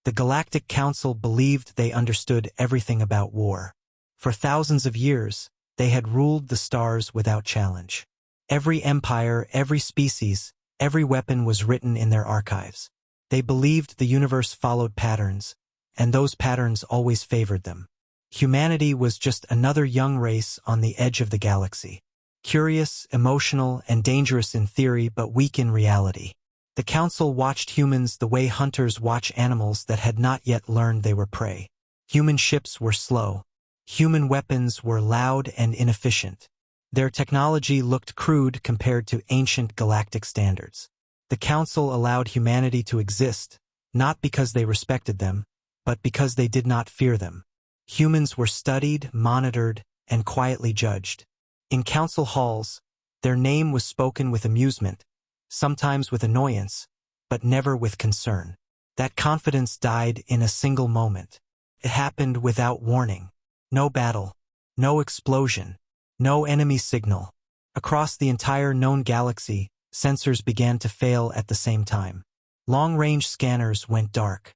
The Galactic Council believed they understood everything about war. For thousands of years, they had ruled the stars without challenge. Every empire, every species, every weapon was written in their archives. They believed the universe followed patterns, and those patterns always favored them. Humanity was just another young race on the edge of the galaxy. Curious, emotional, and dangerous in theory but weak in reality. The Council watched humans the way hunters watch animals that had not yet learned they were prey. Human ships were slow. Human weapons were loud and inefficient. Their technology looked crude compared to ancient galactic standards. The Council allowed humanity to exist, not because they respected them, but because they did not fear them. Humans were studied, monitored, and quietly judged. In council halls, their name was spoken with amusement, sometimes with annoyance, but never with concern. That confidence died in a single moment. It happened without warning. No battle, no explosion, no enemy signal. Across the entire known galaxy, sensors began to fail at the same time. Long-range scanners went dark.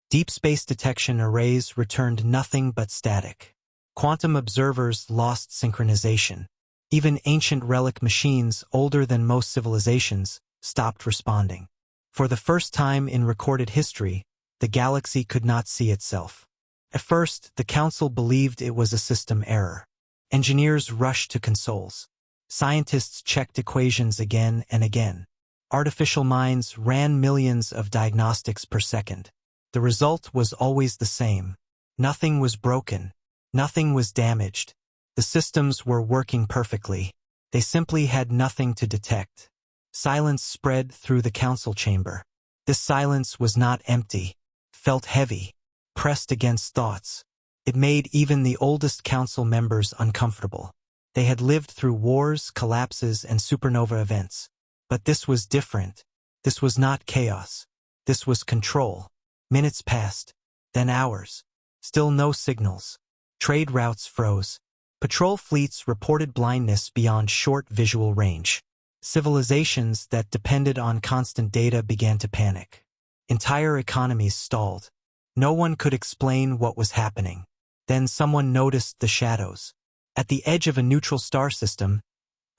Deep space detection arrays returned nothing but static. Quantum observers lost synchronization. Even ancient relic machines, older than most civilizations, stopped responding. For the first time in recorded history, the galaxy could not see itself. At first, the Council believed it was a system error. Engineers rushed to consoles. Scientists checked equations again and again. Artificial minds ran millions of diagnostics per second. The result was always the same. Nothing was broken. Nothing was damaged. The systems were working perfectly. They simply had nothing to detect. Silence spread through the council chamber. This silence was not empty, felt heavy, pressed against thoughts. It made even the oldest council members uncomfortable. They had lived through wars, collapses, and supernova events. But this was different. This was not chaos. This was control. Minutes passed, then hours. Still no signals. Trade routes froze. Patrol fleets reported blindness beyond short visual range. Civilizations that depended on constant data began to panic. Entire economies stalled. No one could explain what was happening. Then someone noticed the shadows. At the edge of a neutral star system,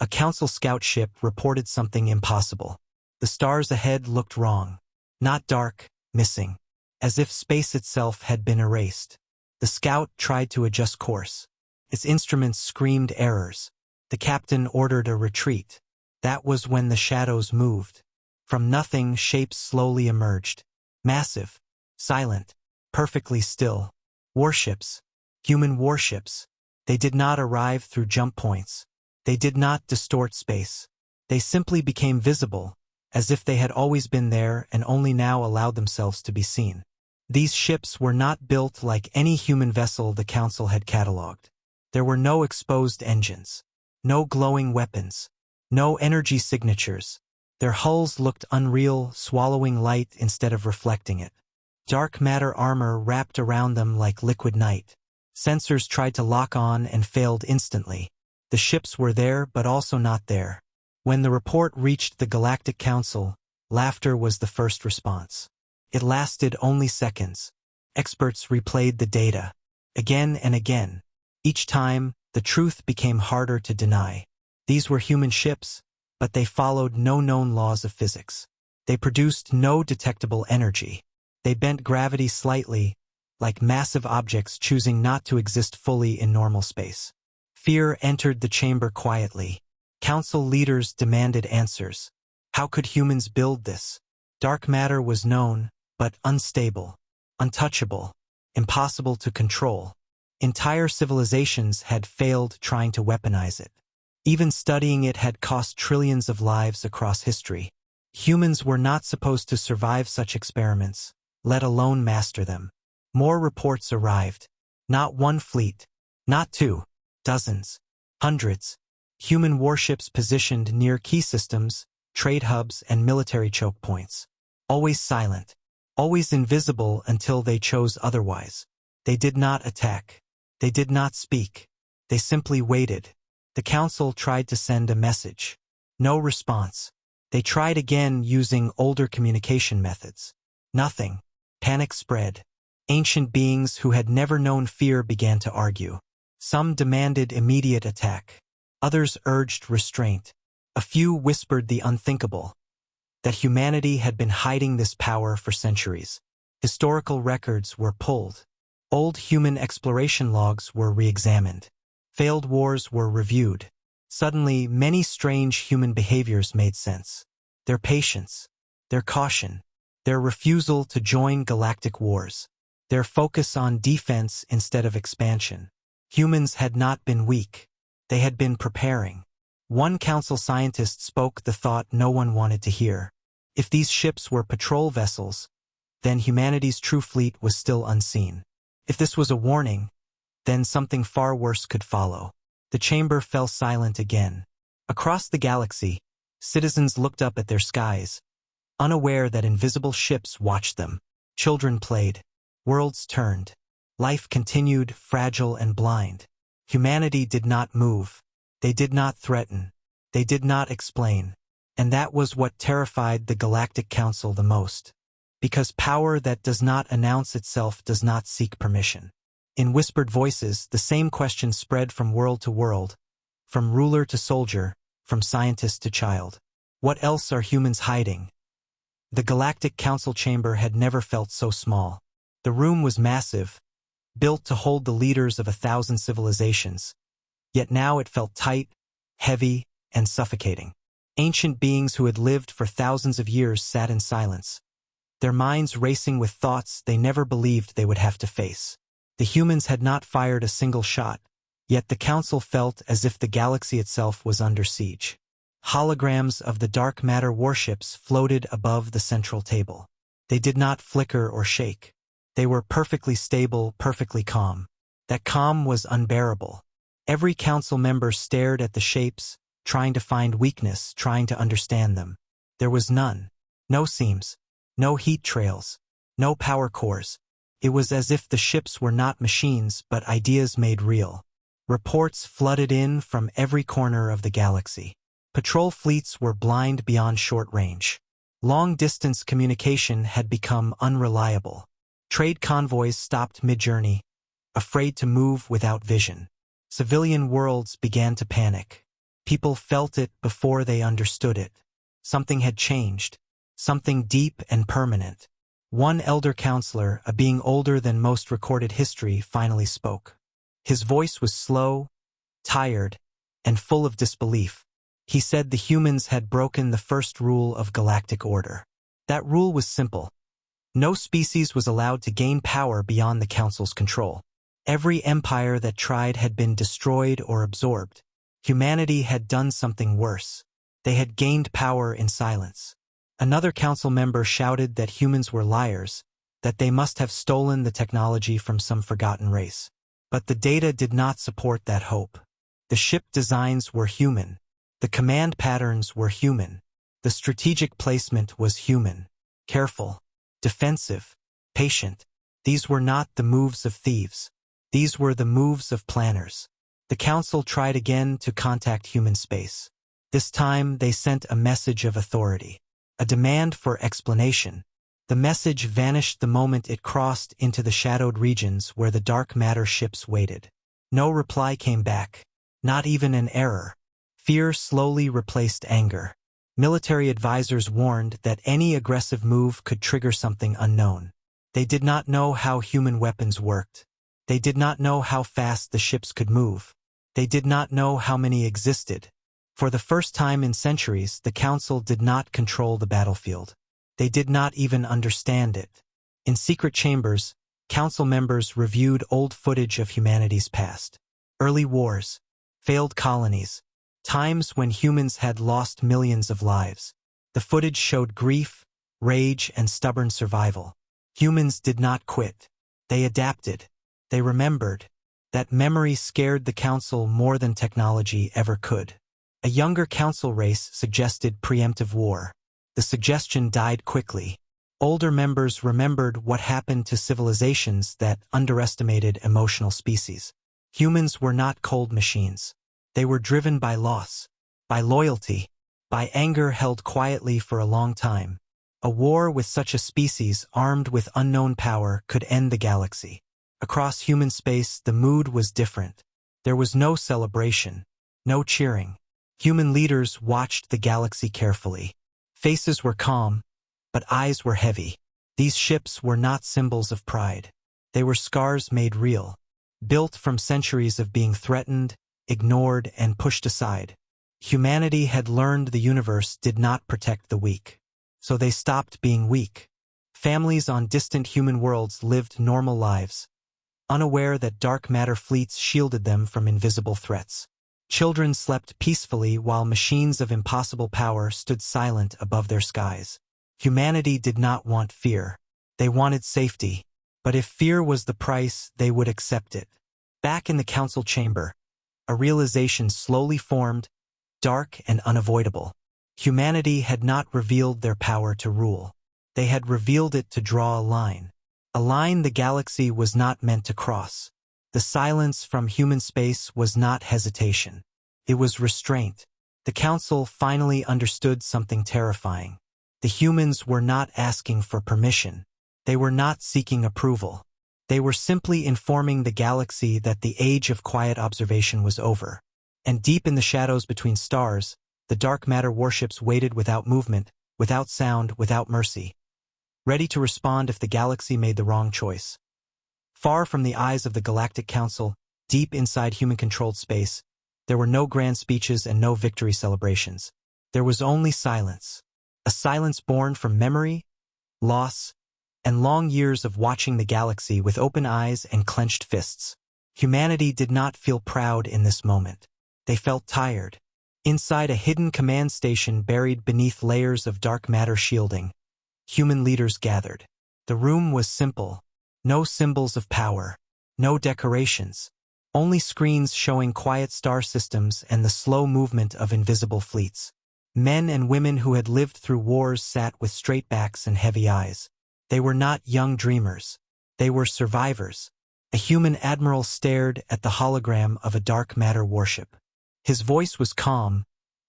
a council scout ship reported something impossible. The stars ahead looked wrong. Not dark, missing. As if space itself had been erased. The scout tried to adjust course. Its instruments screamed errors. The captain ordered a retreat. That was when the shadows moved. From nothing, shapes slowly emerged. Massive, silent, perfectly still. Warships. Human warships. They did not arrive through jump points. They did not distort space. They simply became visible, as if they had always been there and only now allowed themselves to be seen. These ships were not built like any human vessel the Council had catalogued. There were no exposed engines, no glowing weapons, no energy signatures. Their hulls looked unreal, swallowing light instead of reflecting it. Dark matter armor wrapped around them like liquid night. Sensors tried to lock on and failed instantly. The ships were there but also not there. When the report reached the Galactic Council, laughter was the first response. It lasted only seconds. Experts replayed the data. Again and again. Each time, the truth became harder to deny. These were human ships, but they followed no known laws of physics. They produced no detectable energy. They bent gravity slightly, like massive objects choosing not to exist fully in normal space. Fear entered the chamber quietly. Council leaders demanded answers. How could humans build this? Dark matter was known, but unstable, untouchable, impossible to control. Entire civilizations had failed trying to weaponize it. Even studying it had cost trillions of lives across history. Humans were not supposed to survive such experiments, let alone master them. More reports arrived. Not one fleet, not two, dozens, hundreds. Human warships positioned near key systems, trade hubs, and military choke points. Always silent, always invisible until they chose otherwise. They did not attack. They did not speak. They simply waited. The Council tried to send a message. No response. They tried again using older communication methods. Nothing. Panic spread. Ancient beings who had never known fear began to argue. Some demanded immediate attack. Others urged restraint. A few whispered the unthinkable, that humanity had been hiding this power for centuries. Historical records were pulled. Old human exploration logs were re-examined. Failed wars were reviewed. Suddenly, many strange human behaviors made sense. Their patience, their caution, their refusal to join galactic wars, their focus on defense instead of expansion. Humans had not been weak. They had been preparing. One council scientist spoke the thought no one wanted to hear. If these ships were patrol vessels, then humanity's true fleet was still unseen. If this was a warning, then something far worse could follow. The chamber fell silent again. Across the galaxy, citizens looked up at their skies, unaware that invisible ships watched them. Children played. Worlds turned. Life continued, fragile and blind. Humanity did not move. They did not threaten. They did not explain. And that was what terrified the Galactic Council the most. Because power that does not announce itself does not seek permission. In whispered voices, the same question spread from world to world, from ruler to soldier, from scientist to child. What else are humans hiding? The Galactic Council chamber had never felt so small. The room was massive, built to hold the leaders of 1,000 civilizations. Yet now it felt tight, heavy, and suffocating. Ancient beings who had lived for thousands of years sat in silence, their minds racing with thoughts they never believed they would have to face. The humans had not fired a single shot, yet the council felt as if the galaxy itself was under siege. Holograms of the dark matter warships floated above the central table. They did not flicker or shake. They were perfectly stable, perfectly calm. That calm was unbearable. Every council member stared at the shapes, trying to find weakness, trying to understand them. There was none. No seams. No heat trails. No power cores. It was as if the ships were not machines, but ideas made real. Reports flooded in from every corner of the galaxy. Patrol fleets were blind beyond short range. Long-distance communication had become unreliable. Trade convoys stopped mid-journey, afraid to move without vision. Civilian worlds began to panic. People felt it before they understood it. Something had changed. Something deep and permanent. One elder counselor, a being older than most recorded history, finally spoke. His voice was slow, tired, and full of disbelief. He said the humans had broken the first rule of galactic order. That rule was simple. No species was allowed to gain power beyond the council's control. Every empire that tried had been destroyed or absorbed. Humanity had done something worse. They had gained power in silence. Another council member shouted that humans were liars, that they must have stolen the technology from some forgotten race. But the data did not support that hope. The ship designs were human. The command patterns were human. The strategic placement was human. Careful, defensive, patient. These were not the moves of thieves. These were the moves of planners. The council tried again to contact human space. This time they sent a message of authority. A demand for explanation. The message vanished the moment it crossed into the shadowed regions where the dark matter ships waited. No reply came back. Not even an error. Fear slowly replaced anger. Military advisors warned that any aggressive move could trigger something unknown. They did not know how human weapons worked. They did not know how fast the ships could move. They did not know how many existed. For the first time in centuries, the Council did not control the battlefield. They did not even understand it. In secret chambers, Council members reviewed old footage of humanity's past. Early wars, failed colonies, times when humans had lost millions of lives. The footage showed grief, rage, and stubborn survival. Humans did not quit. They adapted. They remembered. That memory scared the Council more than technology ever could. A younger council race suggested preemptive war. The suggestion died quickly. Older members remembered what happened to civilizations that underestimated emotional species. Humans were not cold machines. They were driven by loss, by loyalty, by anger held quietly for a long time. A war with such a species armed with unknown power could end the galaxy. Across human space, the mood was different. There was no celebration, no cheering. Human leaders watched the galaxy carefully. Faces were calm, but eyes were heavy. These ships were not symbols of pride. They were scars made real, built from centuries of being threatened, ignored, and pushed aside. Humanity had learned the universe did not protect the weak. So they stopped being weak. Families on distant human worlds lived normal lives, unaware that dark matter fleets shielded them from invisible threats. Children slept peacefully while machines of impossible power stood silent above their skies. Humanity did not want fear. They wanted safety. But if fear was the price, they would accept it. Back in the council chamber, a realization slowly formed, dark and unavoidable. Humanity had not revealed their power to rule. They had revealed it to draw a line the galaxy was not meant to cross. The silence from human space was not hesitation. It was restraint. The council finally understood something terrifying. The humans were not asking for permission. They were not seeking approval. They were simply informing the galaxy that the age of quiet observation was over. And deep in the shadows between stars, the dark matter warships waited without movement, without sound, without mercy, ready to respond if the galaxy made the wrong choice. Far from the eyes of the Galactic Council, deep inside human-controlled space, there were no grand speeches and no victory celebrations. There was only silence. A silence born from memory, loss, and long years of watching the galaxy with open eyes and clenched fists. Humanity did not feel proud in this moment. They felt tired. Inside a hidden command station buried beneath layers of dark matter shielding, human leaders gathered. The room was simple. No symbols of power. No decorations. Only screens showing quiet star systems and the slow movement of invisible fleets. Men and women who had lived through wars sat with straight backs and heavy eyes. They were not young dreamers. They were survivors. A human admiral stared at the hologram of a dark matter warship. His voice was calm,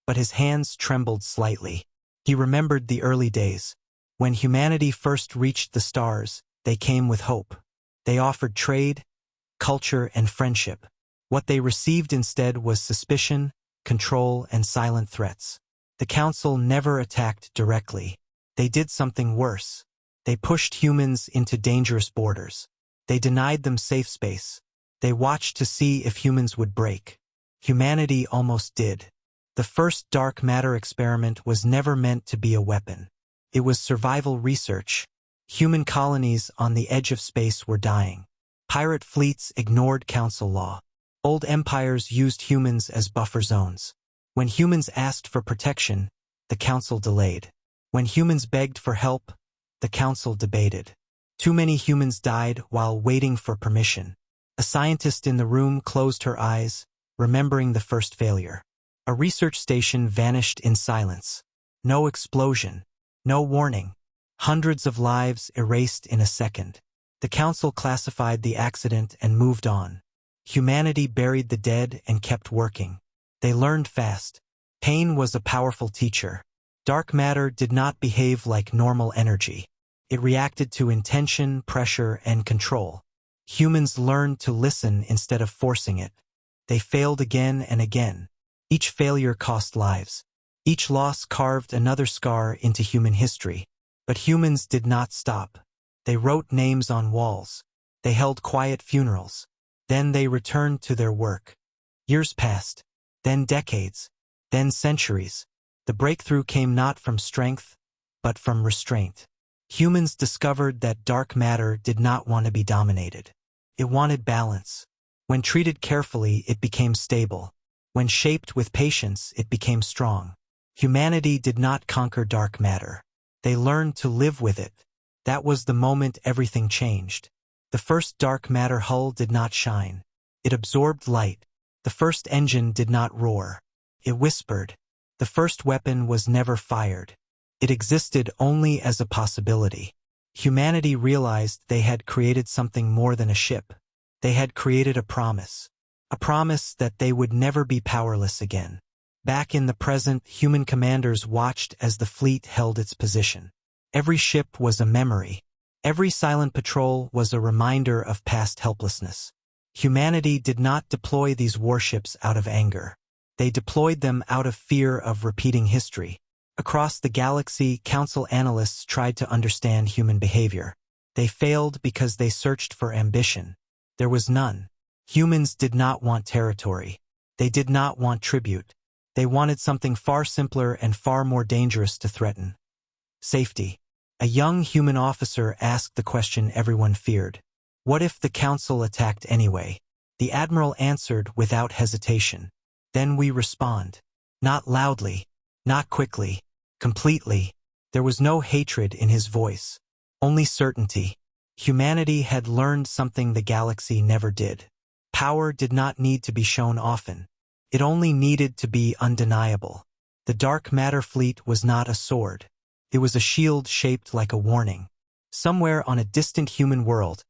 but his hands trembled slightly. He remembered the early days. When humanity first reached the stars, they came with hope. They offered trade, culture, and friendship. What they received instead was suspicion, control, and silent threats. The Council never attacked directly. They did something worse. They pushed humans into dangerous borders. They denied them safe space. They watched to see if humans would break. Humanity almost did. The first dark matter experiment was never meant to be a weapon. It was survival research. Human colonies on the edge of space were dying. Pirate fleets ignored council law. Old empires used humans as buffer zones. When humans asked for protection, the council delayed. When humans begged for help, the council debated. Too many humans died while waiting for permission. A scientist in the room closed her eyes, remembering the first failure. A research station vanished in silence. No explosion. No warning. Hundreds of lives erased in a second. The council classified the accident and moved on. Humanity buried the dead and kept working. They learned fast. Pain was a powerful teacher. Dark matter did not behave like normal energy. It reacted to intention, pressure, and control. Humans learned to listen instead of forcing it. They failed again and again. Each failure cost lives. Each loss carved another scar into human history. But humans did not stop. They wrote names on walls. They held quiet funerals. Then they returned to their work. Years passed. Then decades. Then centuries. The breakthrough came not from strength, but from restraint. Humans discovered that dark matter did not want to be dominated. It wanted balance. When treated carefully, it became stable. When shaped with patience, it became strong. Humanity did not conquer dark matter. They learned to live with it. That was the moment everything changed. The first dark matter hull did not shine. It absorbed light. The first engine did not roar. It whispered. The first weapon was never fired. It existed only as a possibility. Humanity realized they had created something more than a ship. They had created a promise. A promise that they would never be powerless again. Back in the present, human commanders watched as the fleet held its position. Every ship was a memory. Every silent patrol was a reminder of past helplessness. Humanity did not deploy these warships out of anger. They deployed them out of fear of repeating history. Across the galaxy, Council analysts tried to understand human behavior. They failed because they searched for ambition. There was none. Humans did not want territory. They did not want tribute. They wanted something far simpler and far more dangerous to threaten. Safety. A young human officer asked the question everyone feared. What if the Council attacked anyway? The Admiral answered without hesitation. Then we respond. Not loudly. Not quickly. Completely. There was no hatred in his voice. Only certainty. Humanity had learned something the galaxy never did. Power did not need to be shown often. It only needed to be undeniable. The dark matter fleet was not a sword. It was a shield shaped like a warning. Somewhere on a distant human world,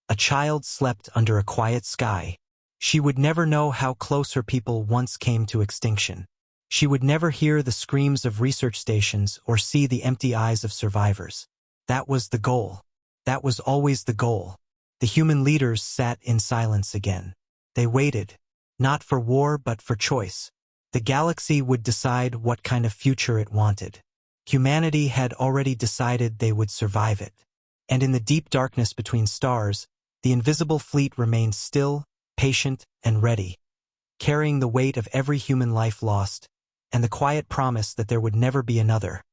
a child slept under a quiet sky. She would never know how close her people once came to extinction. She would never hear the screams of research stations or see the empty eyes of survivors. That was the goal. That was always the goal. The human leaders sat in silence again. They waited, not for war but for choice. The galaxy would decide what kind of future it wanted. Humanity had already decided they would survive it. And in the deep darkness between stars, the invisible fleet remained still, patient, and ready, carrying the weight of every human life lost, and the quiet promise that there would never be another.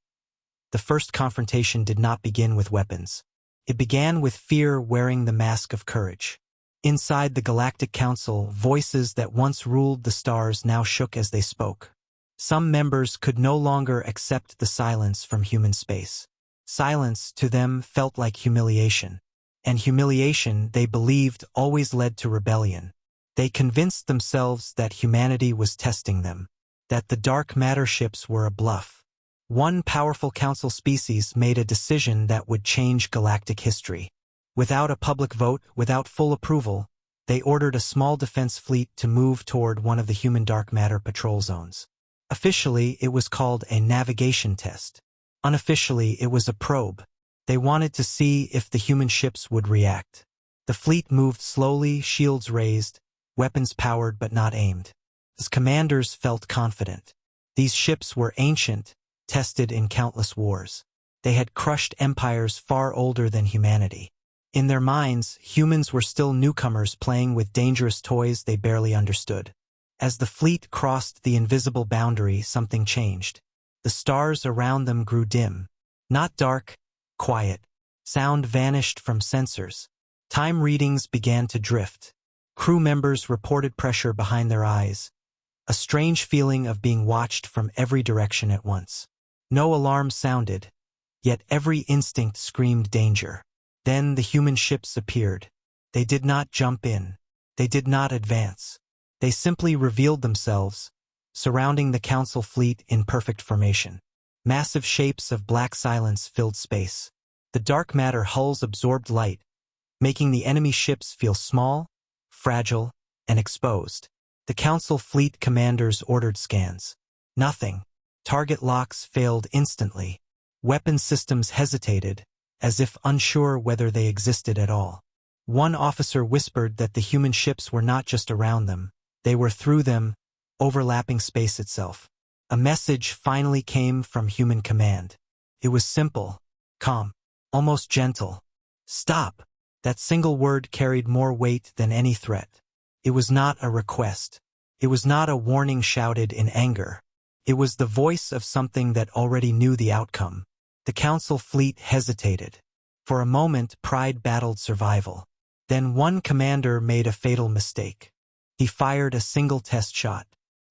The first confrontation did not begin with weapons. It began with fear wearing the mask of courage. Inside the Galactic Council, voices that once ruled the stars now shook as they spoke. Some members could no longer accept the silence from human space. Silence, to them, felt like humiliation. And humiliation, they believed, always led to rebellion. They convinced themselves that humanity was testing them, that the dark matter ships were a bluff. One powerful council species made a decision that would change galactic history. Without a public vote, without full approval, they ordered a small defense fleet to move toward one of the human dark matter patrol zones. Officially, it was called a navigation test. Unofficially, it was a probe. They wanted to see if the human ships would react. The fleet moved slowly, shields raised, weapons powered but not aimed. As commanders felt confident. These ships were ancient, tested in countless wars. They had crushed empires far older than humanity. In their minds, humans were still newcomers playing with dangerous toys they barely understood. As the fleet crossed the invisible boundary, something changed. The stars around them grew dim. Not dark, quiet. Sound vanished from sensors. Time readings began to drift. Crew members reported pressure behind their eyes. A strange feeling of being watched from every direction at once. No alarm sounded, yet every instinct screamed danger. Then the human ships appeared. They did not jump in. They did not advance. They simply revealed themselves, surrounding the council fleet in perfect formation. Massive shapes of black silence filled space. The dark matter hulls absorbed light, making the enemy ships feel small, fragile, and exposed. The council fleet commanders ordered scans. Nothing. Target locks failed instantly. Weapon systems hesitated, as if unsure whether they existed at all. One officer whispered that the human ships were not just around them, they were through them, overlapping space itself. A message finally came from human command. It was simple, calm, almost gentle. Stop. That single word carried more weight than any threat. It was not a request. It was not a warning shouted in anger. It was the voice of something that already knew the outcome. The council fleet hesitated. For a moment, pride battled survival. Then one commander made a fatal mistake. He fired a single test shot.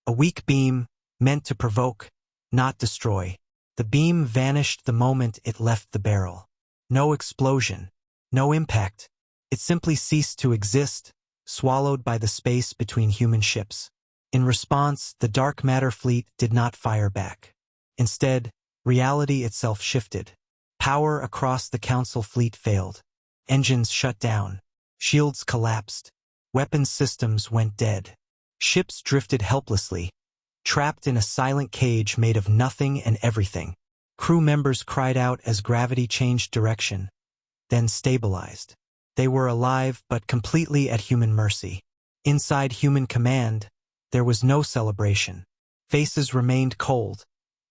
A weak beam, meant to provoke, not destroy. The beam vanished the moment it left the barrel. No explosion. No impact. It simply ceased to exist, swallowed by the space between human ships. In response, the dark matter fleet did not fire back. Instead, reality itself shifted. Power across the council fleet failed. Engines shut down. Shields collapsed. Weapons systems went dead. Ships drifted helplessly, trapped in a silent cage made of nothing and everything. Crew members cried out as gravity changed direction, then stabilized. They were alive but completely at human mercy. Inside human command, there was no celebration. Faces remained cold,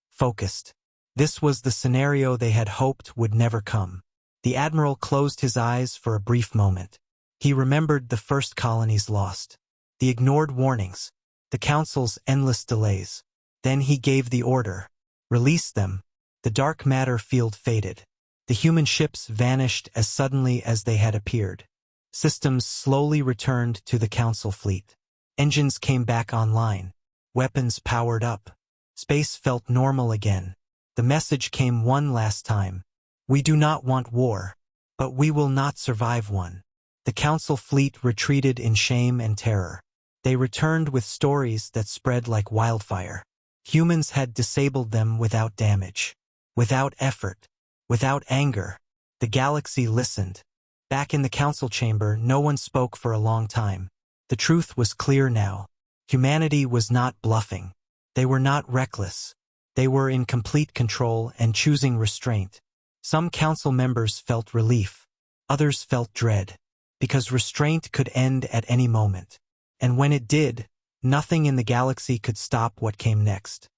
focused. This was the scenario they had hoped would never come. The admiral closed his eyes for a brief moment. He remembered the first colonies lost, the ignored warnings, the council's endless delays. Then he gave the order. Release them. The dark matter field faded. The human ships vanished as suddenly as they had appeared. Systems slowly returned to the council fleet. Engines came back online. Weapons powered up. Space felt normal again. The message came one last time. We do not want war, but we will not survive one. The council fleet retreated in shame and terror. They returned with stories that spread like wildfire. Humans had disabled them without damage, without effort, without anger. The galaxy listened. Back in the council chamber, no one spoke for a long time. The truth was clear now. Humanity was not bluffing. They were not reckless. They were in complete control and choosing restraint. Some council members felt relief. Others felt dread, because restraint could end at any moment. And when it did, nothing in the galaxy could stop what came next.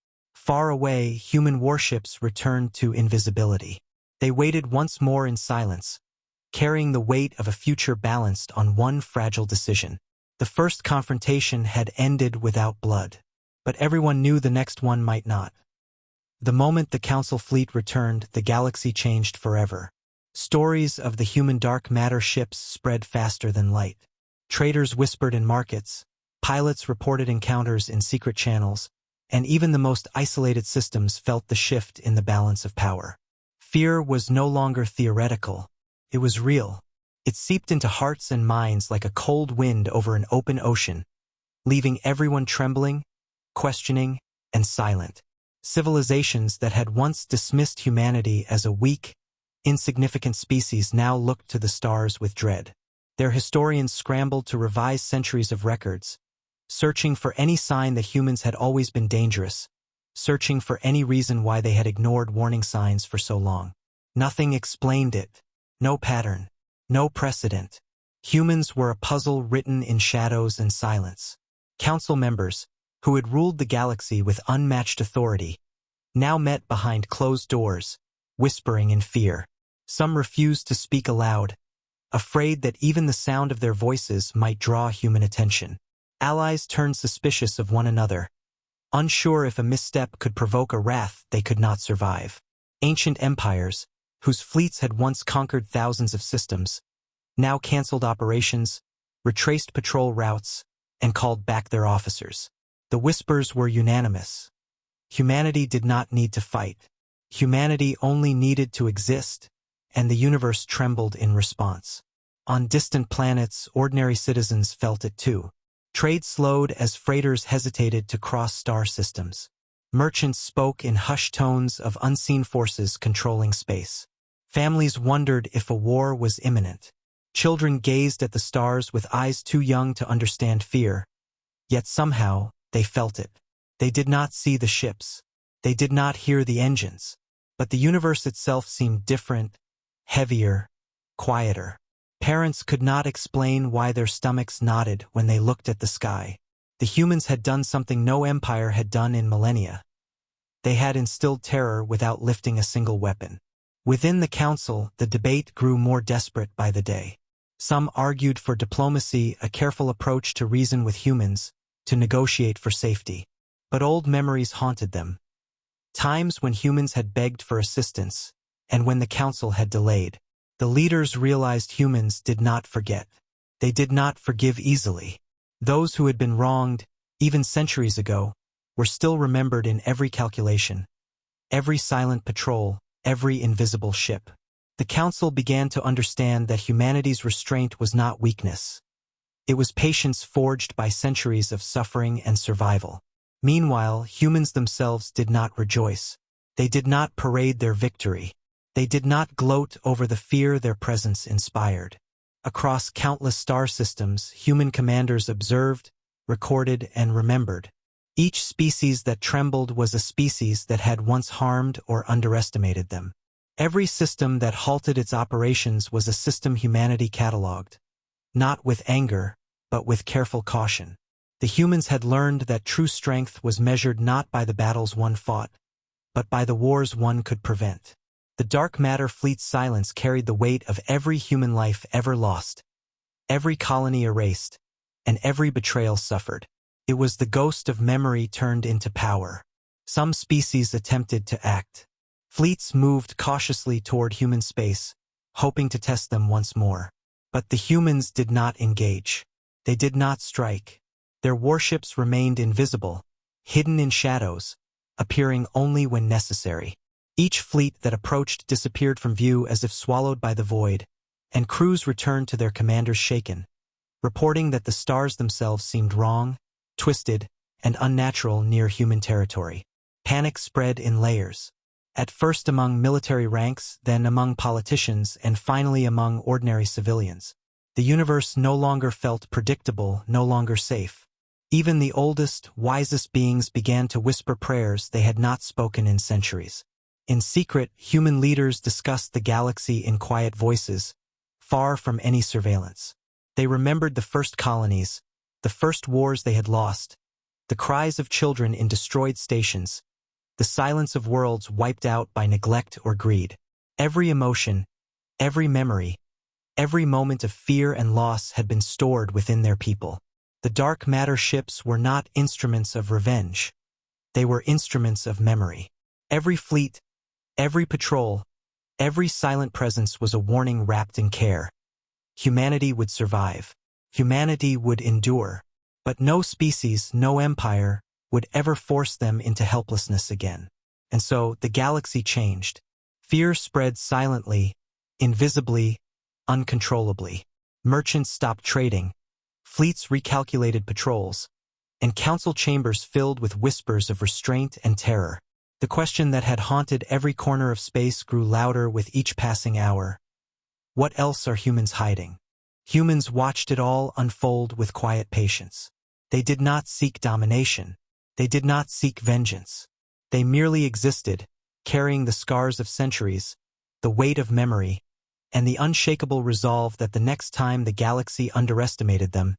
Far away, human warships returned to invisibility. They waited once more in silence, carrying the weight of a future balanced on one fragile decision. The first confrontation had ended without blood, but everyone knew the next one might not. The moment the council fleet returned, the galaxy changed forever. Stories of the human dark matter ships spread faster than light. Traders whispered in markets, pilots reported encounters in secret channels, and even the most isolated systems felt the shift in the balance of power. Fear was no longer theoretical. It was real. It seeped into hearts and minds like a cold wind over an open ocean, leaving everyone trembling, questioning, and silent. Civilizations that had once dismissed humanity as a weak, insignificant species now looked to the stars with dread. Their historians scrambled to revise centuries of records, searching for any sign that humans had always been dangerous, searching for any reason why they had ignored warning signs for so long. Nothing explained it. No pattern. No precedent. Humans were a puzzle written in shadows and silence. Council members, who had ruled the galaxy with unmatched authority, now met behind closed doors, whispering in fear. Some refused to speak aloud, afraid that even the sound of their voices might draw human attention. Allies turned suspicious of one another, unsure if a misstep could provoke a wrath they could not survive. Ancient empires, whose fleets had once conquered thousands of systems, now canceled operations, retraced patrol routes, and called back their officers. The whispers were unanimous. Humanity did not need to fight. Humanity only needed to exist, and the universe trembled in response. On distant planets, ordinary citizens felt it too. Trade slowed as freighters hesitated to cross star systems. Merchants spoke in hushed tones of unseen forces controlling space. Families wondered if a war was imminent. Children gazed at the stars with eyes too young to understand fear. Yet somehow, they felt it. They did not see the ships. They did not hear the engines. But the universe itself seemed different, heavier, quieter. Parents could not explain why their stomachs knotted when they looked at the sky. The humans had done something no empire had done in millennia. They had instilled terror without lifting a single weapon. Within the council, the debate grew more desperate by the day. Some argued for diplomacy, a careful approach to reason with humans, to negotiate for safety. But old memories haunted them. Times when humans had begged for assistance, and when the council had delayed. The leaders realized humans did not forget. They did not forgive easily. Those who had been wronged, even centuries ago, were still remembered in every calculation, every silent patrol, every invisible ship. The council began to understand that humanity's restraint was not weakness. It was patience forged by centuries of suffering and survival. Meanwhile, humans themselves did not rejoice. They did not parade their victory. They did not gloat over the fear their presence inspired. Across countless star systems, human commanders observed, recorded, and remembered. Each species that trembled was a species that had once harmed or underestimated them. Every system that halted its operations was a system humanity catalogued, not with anger, but with careful caution. The humans had learned that true strength was measured not by the battles one fought, but by the wars one could prevent. The dark matter fleet's silence carried the weight of every human life ever lost, every colony erased, and every betrayal suffered. It was the ghost of memory turned into power. Some species attempted to act. Fleets moved cautiously toward human space, hoping to test them once more. But the humans did not engage. They did not strike. Their warships remained invisible, hidden in shadows, appearing only when necessary. Each fleet that approached disappeared from view as if swallowed by the void, and crews returned to their commanders shaken, reporting that the stars themselves seemed wrong, twisted, and unnatural near human territory. Panic spread in layers. At first among military ranks, then among politicians, and finally among ordinary civilians. The universe no longer felt predictable, no longer safe. Even the oldest, wisest beings began to whisper prayers they had not spoken in centuries. In secret, human leaders discussed the galaxy in quiet voices, far from any surveillance. They remembered the first colonies, the first wars they had lost, the cries of children in destroyed stations, the silence of worlds wiped out by neglect or greed. Every emotion, every memory, every moment of fear and loss had been stored within their people. The dark matter ships were not instruments of revenge. They were instruments of memory. Every fleet, every patrol, every silent presence was a warning wrapped in care. Humanity would survive. Humanity would endure. But no species, no empire, would ever force them into helplessness again. And so the galaxy changed. Fear spread silently, invisibly, uncontrollably. Merchants stopped trading. Fleets recalculated patrols, and council chambers filled with whispers of restraint and terror. The question that had haunted every corner of space grew louder with each passing hour. What else are humans hiding? Humans watched it all unfold with quiet patience. They did not seek domination. They did not seek vengeance. They merely existed, carrying the scars of centuries, the weight of memory, and the unshakable resolve that the next time the galaxy underestimated them,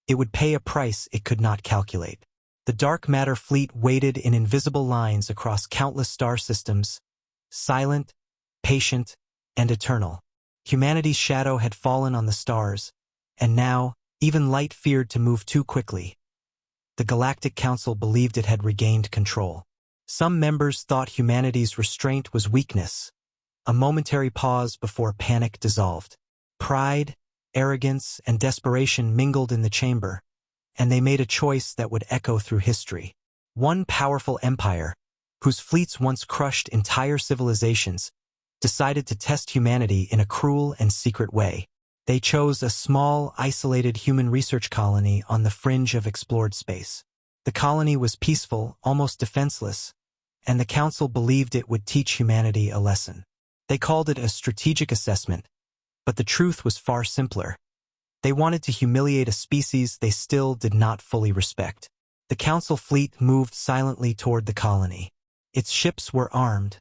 it would pay a price it could not calculate. The dark matter fleet waited in invisible lines across countless star systems, silent, patient, and eternal. Humanity's shadow had fallen on the stars, and now, even light feared to move too quickly. The Galactic Council believed it had regained control. Some members thought humanity's restraint was weakness, a momentary pause before panic dissolved. Pride, arrogance, and desperation mingled in the chamber, and they made a choice that would echo through history. One powerful empire, whose fleets once crushed entire civilizations, decided to test humanity in a cruel and secret way. They chose a small, isolated human research colony on the fringe of explored space. The colony was peaceful, almost defenseless, and the council believed it would teach humanity a lesson. They called it a strategic assessment, but the truth was far simpler. They wanted to humiliate a species they still did not fully respect. The council fleet moved silently toward the colony. Its ships were armed,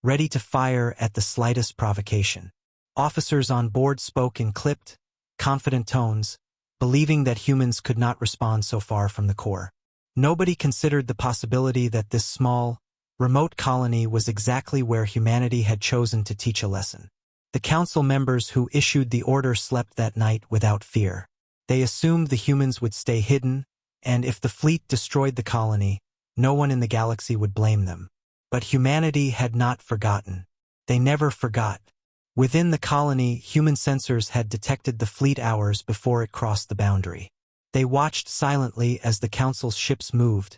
ready to fire at the slightest provocation. Officers on board spoke in clipped, confident tones, believing that humans could not respond so far from the core. Nobody considered the possibility that this small, remote colony was exactly where humanity had chosen to teach a lesson. The council members who issued the order slept that night without fear. They assumed the humans would stay hidden, and if the fleet destroyed the colony, no one in the galaxy would blame them. But humanity had not forgotten. They never forgot. Within the colony, human sensors had detected the fleet hours before it crossed the boundary. They watched silently as the council's ships moved,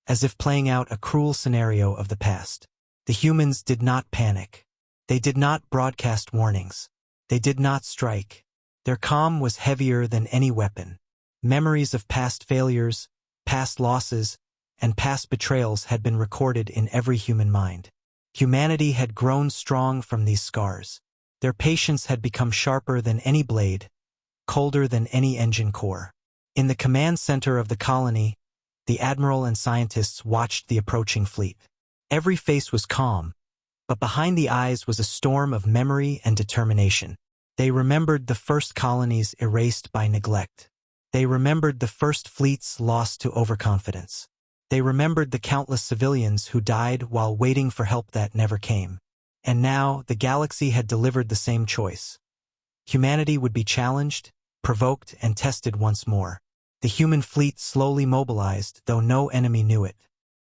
as if playing out a cruel scenario of the past. The humans did not panic. They did not broadcast warnings. They did not strike. Their calm was heavier than any weapon. Memories of past failures, past losses, and past betrayals had been recorded in every human mind. Humanity had grown strong from these scars. Their patience had become sharper than any blade, colder than any engine core. In the command center of the colony, the admiral and scientists watched the approaching fleet. Every face was calm, but behind the eyes was a storm of memory and determination. They remembered the first colonies erased by neglect. They remembered the first fleets lost to overconfidence. They remembered the countless civilians who died while waiting for help that never came. And now, the galaxy had delivered the same choice. Humanity would be challenged, provoked, and tested once more. The human fleet slowly mobilized, though no enemy knew it.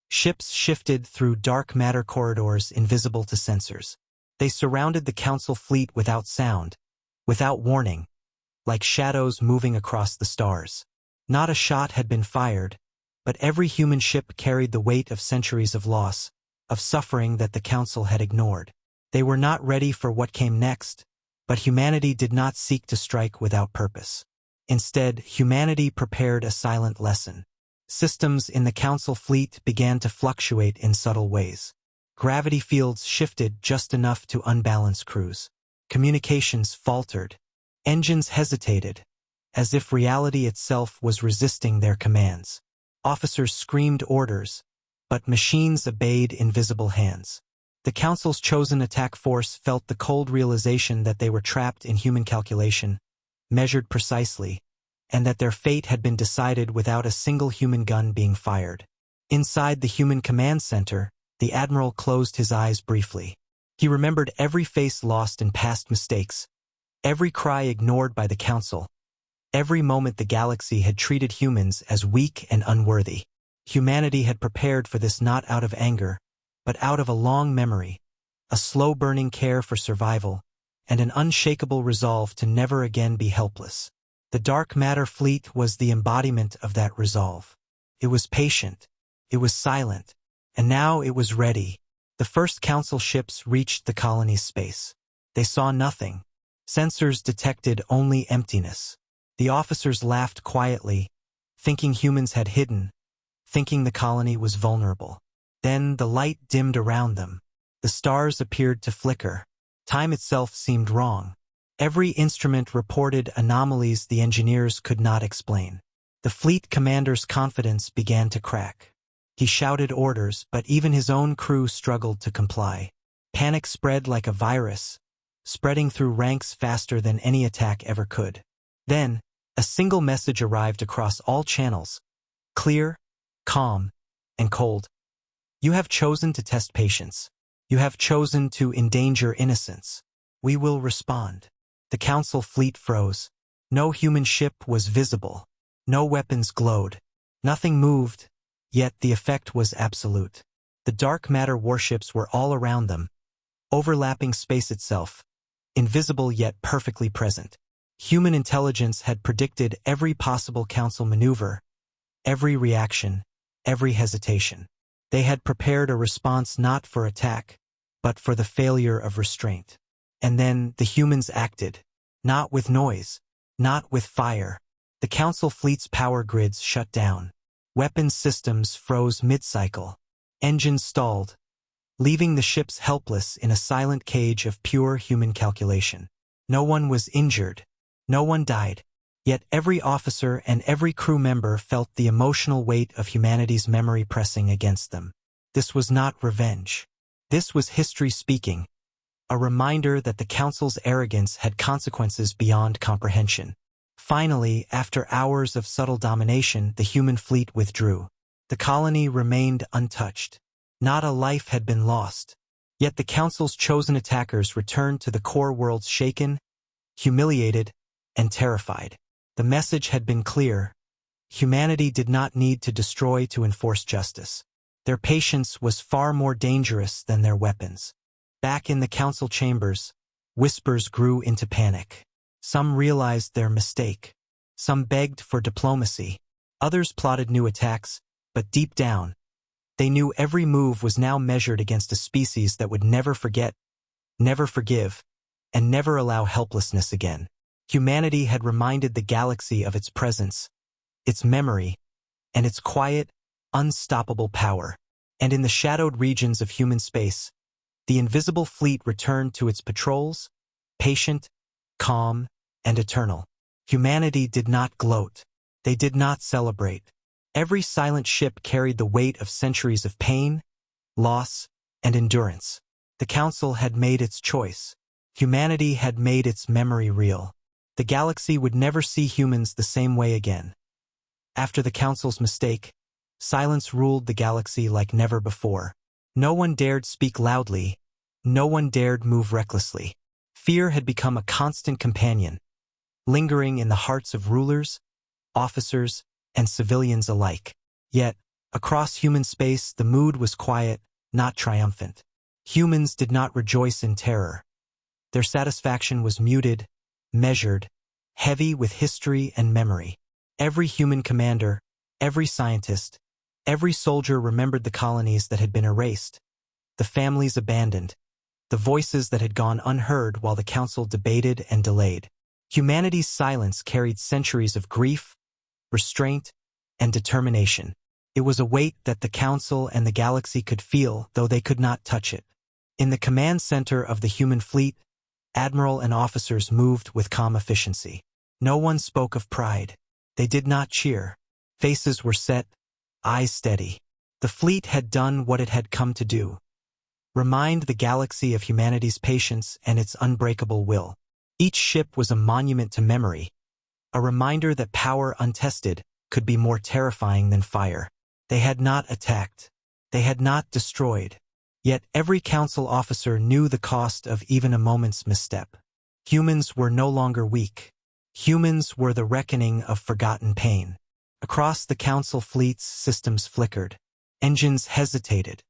Ships shifted through dark matter corridors invisible to sensors. They surrounded the Council fleet without sound, without warning, like shadows moving across the stars. Not a shot had been fired, but every human ship carried the weight of centuries of loss, of suffering that the Council had ignored. They were not ready for what came next, but humanity did not seek to strike without purpose. Instead, humanity prepared a silent lesson. Systems in the Council fleet began to fluctuate in subtle ways. Gravity fields shifted just enough to unbalance crews. Communications faltered. Engines hesitated, as if reality itself was resisting their commands. Officers screamed orders, but machines obeyed invisible hands. The Council's chosen attack force felt the cold realization that they were trapped in human calculation, measured precisely, and that their fate had been decided without a single human gun being fired. Inside the human command center, the admiral closed his eyes briefly. He remembered every face lost in past mistakes, every cry ignored by the Council, every moment the galaxy had treated humans as weak and unworthy. Humanity had prepared for this not out of anger, but out of a long memory, a slow-burning care for survival, and an unshakable resolve to never again be helpless. The dark matter fleet was the embodiment of that resolve. It was patient, it was silent, and now it was ready. The first Council ships reached the colony's space. They saw nothing. Sensors detected only emptiness. The officers laughed quietly, thinking humans had hidden, thinking the colony was vulnerable. Then the light dimmed around them. The stars appeared to flicker. Time itself seemed wrong. Every instrument reported anomalies the engineers could not explain. The fleet commander's confidence began to crack. He shouted orders, but even his own crew struggled to comply. Panic spread like a virus, spreading through ranks faster than any attack ever could. Then, a single message arrived across all channels. Clear, calm, and cold. You have chosen to test patience. You have chosen to endanger innocence. We will respond. The Council fleet froze. No human ship was visible. No weapons glowed. Nothing moved, yet the effect was absolute. The dark matter warships were all around them, overlapping space itself, invisible yet perfectly present. Human intelligence had predicted every possible Council maneuver, every reaction, every hesitation. They had prepared a response not for attack, but for the failure of restraint. And then the humans acted, not with noise, not with fire. The Council fleet's power grids shut down. Weapons systems froze mid-cycle. Engines stalled, leaving the ships helpless in a silent cage of pure human calculation. No one was injured. No one died. Yet every officer and every crew member felt the emotional weight of humanity's memory pressing against them. This was not revenge. This was history speaking. A reminder that the Council's arrogance had consequences beyond comprehension. Finally, after hours of subtle domination, the human fleet withdrew. The colony remained untouched. Not a life had been lost. Yet the Council's chosen attackers returned to the core worlds shaken, humiliated, and terrified. The message had been clear. Humanity did not need to destroy to enforce justice. Their patience was far more dangerous than their weapons. Back in the Council chambers, whispers grew into panic. Some realized their mistake. Some begged for diplomacy. Others plotted new attacks, but deep down, they knew every move was now measured against a species that would never forget, never forgive, and never allow helplessness again. Humanity had reminded the galaxy of its presence, its memory, and its quiet, unstoppable power. And in the shadowed regions of human space, the invisible fleet returned to its patrols, patient, calm, and eternal. Humanity did not gloat. They did not celebrate. Every silent ship carried the weight of centuries of pain, loss, and endurance. The Council had made its choice. Humanity had made its memory real. The galaxy would never see humans the same way again. After the Council's mistake, silence ruled the galaxy like never before. No one dared speak loudly. No one dared move recklessly. Fear had become a constant companion, lingering in the hearts of rulers, officers, and civilians alike. Yet, across human space, the mood was quiet, not triumphant. Humans did not rejoice in terror. Their satisfaction was muted, measured, heavy with history and memory. Every human commander, every scientist, every soldier remembered the colonies that had been erased, the families abandoned, the voices that had gone unheard while the Council debated and delayed. Humanity's silence carried centuries of grief, restraint, and determination. It was a weight that the Council and the galaxy could feel, though they could not touch it. In the command center of the human fleet, admiral and officers moved with calm efficiency. No one spoke of pride. They did not cheer. Faces were set, eyes steady. The fleet had done what it had come to do: remind the galaxy of humanity's patience and its unbreakable will. Each ship was a monument to memory, a reminder that power untested could be more terrifying than fire. They had not attacked. They had not destroyed. Yet every Council officer knew the cost of even a moment's misstep. Humans were no longer weak. Humans were the reckoning of forgotten pain. Across the Council fleets, systems flickered. Engines hesitated.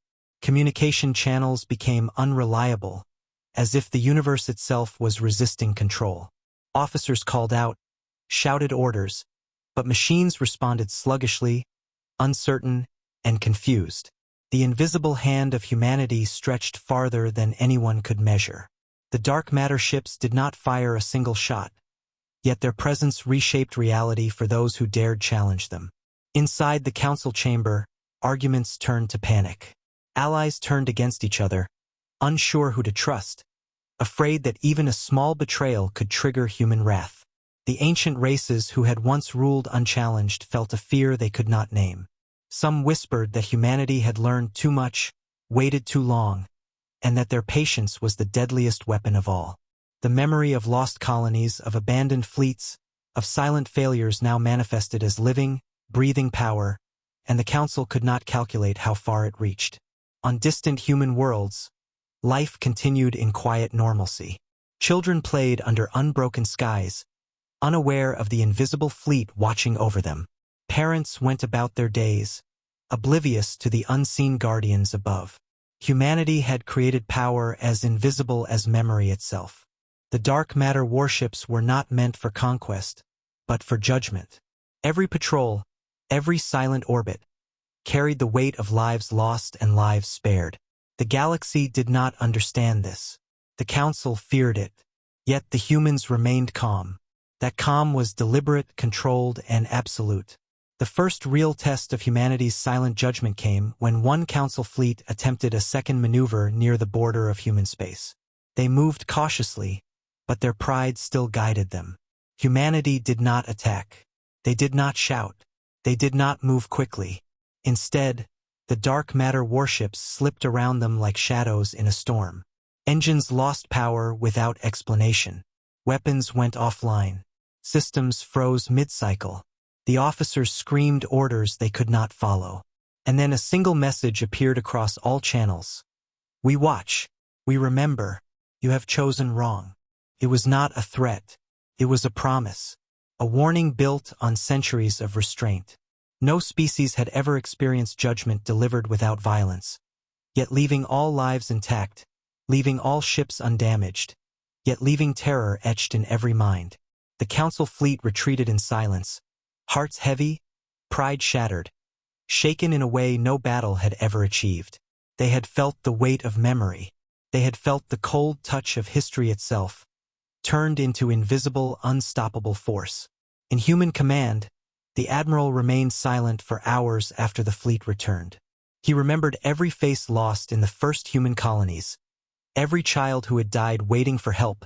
Communication channels became unreliable, as if the universe itself was resisting control. Officers called out, shouted orders, but machines responded sluggishly, uncertain, and confused. The invisible hand of humanity stretched farther than anyone could measure. The dark matter ships did not fire a single shot, yet their presence reshaped reality for those who dared challenge them. Inside the Council chamber, arguments turned to panic. Allies turned against each other, unsure who to trust, afraid that even a small betrayal could trigger human wrath. The ancient races who had once ruled unchallenged felt a fear they could not name. Some whispered that humanity had learned too much, waited too long, and that their patience was the deadliest weapon of all. The memory of lost colonies, of abandoned fleets, of silent failures now manifested as living, breathing power, and the Council could not calculate how far it reached. On distant human worlds, life continued in quiet normalcy. Children played under unbroken skies, unaware of the invisible fleet watching over them. Parents went about their days, oblivious to the unseen guardians above. Humanity had created power as invisible as memory itself. The dark matter warships were not meant for conquest, but for judgment. Every patrol, every silent orbit, carried the weight of lives lost and lives spared. The galaxy did not understand this. The Council feared it. Yet the humans remained calm. That calm was deliberate, controlled, and absolute. The first real test of humanity's silent judgment came when one Council fleet attempted a second maneuver near the border of human space. They moved cautiously, but their pride still guided them. Humanity did not attack. They did not shout. They did not move quickly. Instead, the dark matter warships slipped around them like shadows in a storm. Engines lost power without explanation. Weapons went offline. Systems froze mid-cycle. The officers screamed orders they could not follow. And then a single message appeared across all channels. We watch. We remember. You have chosen wrong. It was not a threat. It was a promise. A warning built on centuries of restraint. No species had ever experienced judgment delivered without violence, yet leaving all lives intact, leaving all ships undamaged, yet leaving terror etched in every mind. The Council fleet retreated in silence, hearts heavy, pride shattered, shaken in a way no battle had ever achieved. They had felt the weight of memory. They had felt the cold touch of history itself, turned into invisible, unstoppable force. In human command, the admiral remained silent for hours after the fleet returned. He remembered every face lost in the first human colonies, every child who had died waiting for help,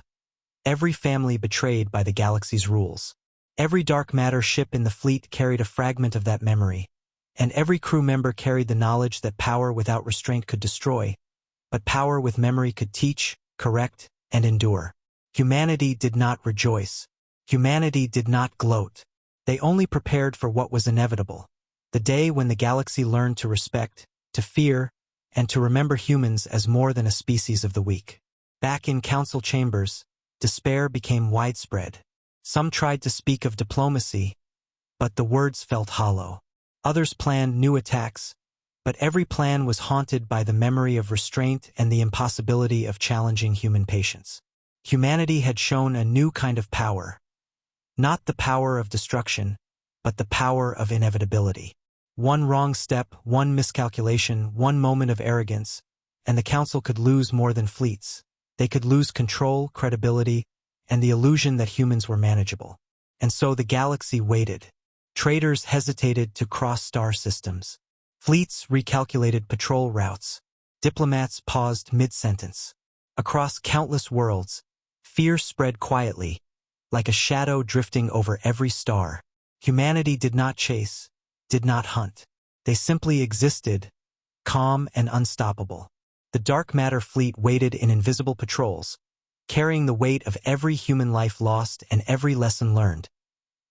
every family betrayed by the galaxy's rules. Every dark matter ship in the fleet carried a fragment of that memory, And every crew member carried the knowledge that power without restraint could destroy, but power with memory could teach, correct, and endure. Humanity did not rejoice. Humanity did not gloat. They only prepared for what was inevitable. The day when the galaxy learned to respect, to fear, and to remember humans as more than a species of the weak. Back in council chambers, despair became widespread. Some tried to speak of diplomacy, but the words felt hollow. Others planned new attacks, but every plan was haunted by the memory of restraint and the impossibility of challenging human patience. Humanity had shown a new kind of power. Not the power of destruction, but the power of inevitability. One wrong step, one miscalculation, one moment of arrogance, and the Council could lose more than fleets. They could lose control, credibility, and the illusion that humans were manageable. And so the galaxy waited. Traders hesitated to cross star systems. Fleets recalculated patrol routes. Diplomats paused mid-sentence. Across countless worlds, fear spread quietly, like a shadow drifting over every star. Humanity did not chase, did not hunt. They simply existed, calm and unstoppable. The dark matter fleet waited in invisible patrols, carrying the weight of every human life lost and every lesson learned,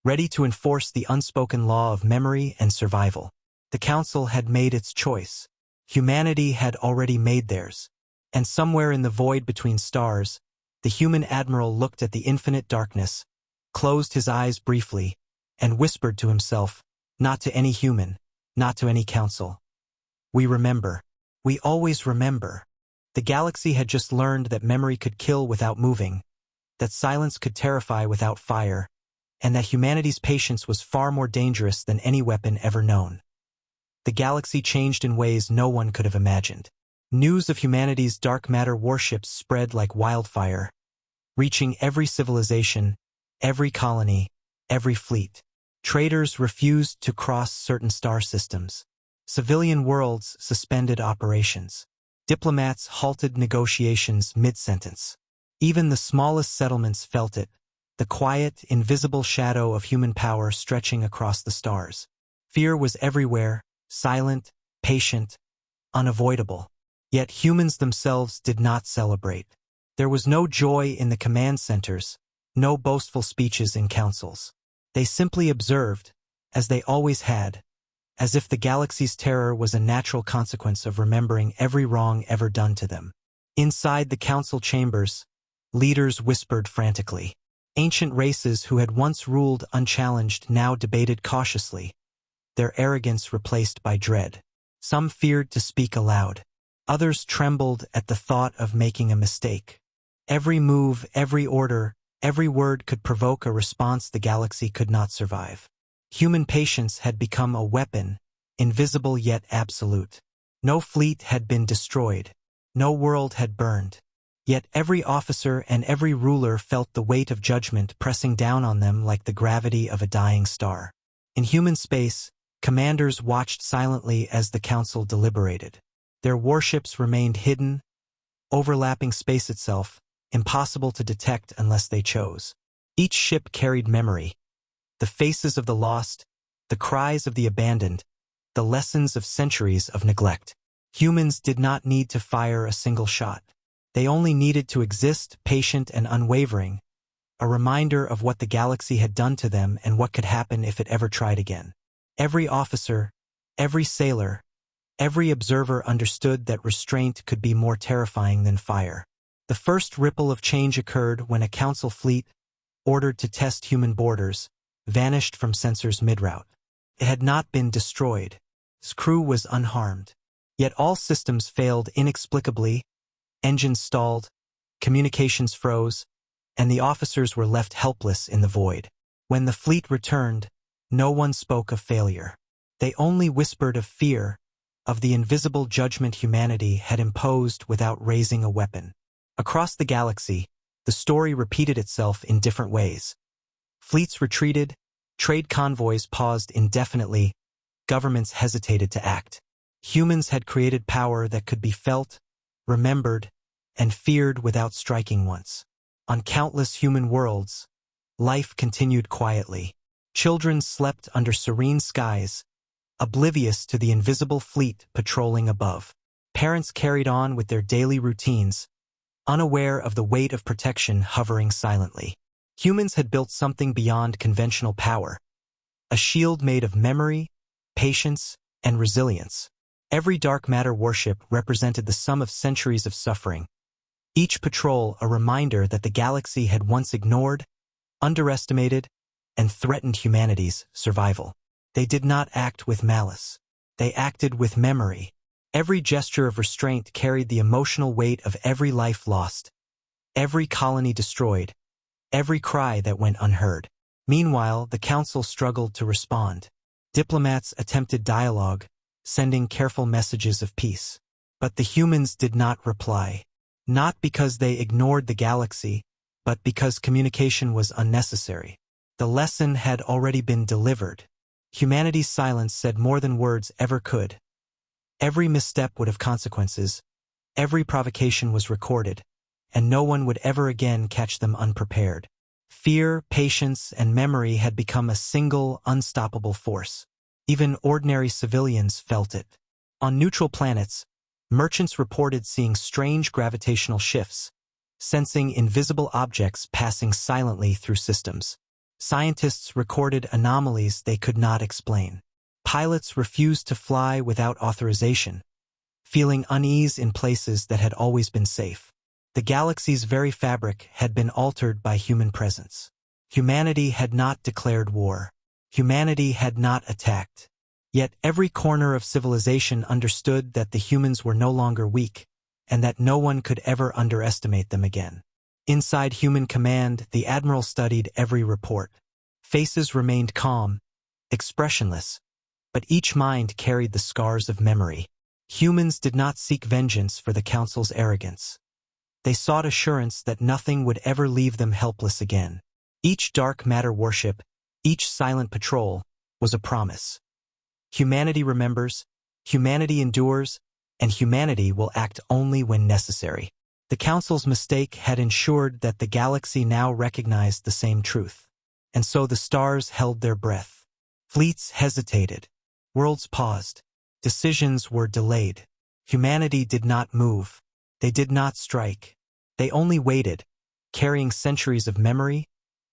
ready to enforce the unspoken law of memory and survival. The Council had made its choice. Humanity had already made theirs. And somewhere in the void between stars, the human admiral looked at the infinite darkness, closed his eyes briefly, and whispered to himself, "Not to any human, not to any council. We remember. We always remember." The galaxy had just learned that memory could kill without moving, that silence could terrify without fire, and that humanity's patience was far more dangerous than any weapon ever known. The galaxy changed in ways no one could have imagined. News of humanity's dark matter warships spread like wildfire, reaching every civilization, every colony, every fleet. Traders refused to cross certain star systems. Civilian worlds suspended operations. Diplomats halted negotiations mid-sentence. Even the smallest settlements felt it, the quiet, invisible shadow of human power stretching across the stars. Fear was everywhere, silent, patient, unavoidable. Yet humans themselves did not celebrate. There was no joy in the command centers, no boastful speeches in councils. They simply observed, as they always had, as if the galaxy's terror was a natural consequence of remembering every wrong ever done to them. Inside the council chambers, leaders whispered frantically. Ancient races who had once ruled unchallenged now debated cautiously, their arrogance replaced by dread. Some feared to speak aloud. Others trembled at the thought of making a mistake. Every move, every order, every word could provoke a response the galaxy could not survive. Human patience had become a weapon, invisible yet absolute. No fleet had been destroyed. No world had burned. Yet every officer and every ruler felt the weight of judgment pressing down on them like the gravity of a dying star. In human space, commanders watched silently as the council deliberated. Their warships remained hidden, overlapping space itself, impossible to detect unless they chose. Each ship carried memory. The faces of the lost, the cries of the abandoned, the lessons of centuries of neglect. Humans did not need to fire a single shot. They only needed to exist, patient and unwavering, a reminder of what the galaxy had done to them and what could happen if it ever tried again. Every officer, every sailor, every observer understood that restraint could be more terrifying than fire. The first ripple of change occurred when a council fleet, ordered to test human borders, vanished from sensors mid-route. It had not been destroyed. Its crew was unharmed. Yet all systems failed inexplicably, engines stalled, communications froze, and the officers were left helpless in the void. When the fleet returned, no one spoke of failure. They only whispered of fear, of the invisible judgment humanity had imposed without raising a weapon. Across the galaxy, the story repeated itself in different ways. Fleets retreated, trade convoys paused indefinitely, governments hesitated to act. Humans had created power that could be felt, remembered, and feared without striking once. On countless human worlds, life continued quietly. Children slept under serene skies, oblivious to the invisible fleet patrolling above. Parents carried on with their daily routines, unaware of the weight of protection hovering silently. Humans had built something beyond conventional power, a shield made of memory, patience, and resilience. Every dark matter warship represented the sum of centuries of suffering, each patrol a reminder that the galaxy had once ignored, underestimated, and threatened humanity's survival. They did not act with malice. They acted with memory. Every gesture of restraint carried the emotional weight of every life lost, every colony destroyed, every cry that went unheard. Meanwhile, the Council struggled to respond. Diplomats attempted dialogue, sending careful messages of peace. But the humans did not reply. Not because they ignored the galaxy, but because communication was unnecessary. The lesson had already been delivered. Humanity's silence said more than words ever could. Every misstep would have consequences, every provocation was recorded, and no one would ever again catch them unprepared. Fear, patience, and memory had become a single, unstoppable force. Even ordinary civilians felt it. On neutral planets, merchants reported seeing strange gravitational shifts, sensing invisible objects passing silently through systems. Scientists recorded anomalies they could not explain. Pilots refused to fly without authorization, feeling unease in places that had always been safe. The galaxy's very fabric had been altered by human presence. Humanity had not declared war. Humanity had not attacked. Yet every corner of civilization understood that the humans were no longer weak, and that no one could ever underestimate them again. Inside human command, the admiral studied every report. Faces remained calm, expressionless, but each mind carried the scars of memory. Humans did not seek vengeance for the Council's arrogance. They sought assurance that nothing would ever leave them helpless again. Each dark matter warship, each silent patrol, was a promise. Humanity remembers, humanity endures, and humanity will act only when necessary. The Council's mistake had ensured that the galaxy now recognized the same truth. And so the stars held their breath. Fleets hesitated. Worlds paused. Decisions were delayed. Humanity did not move. They did not strike. They only waited, carrying centuries of memory,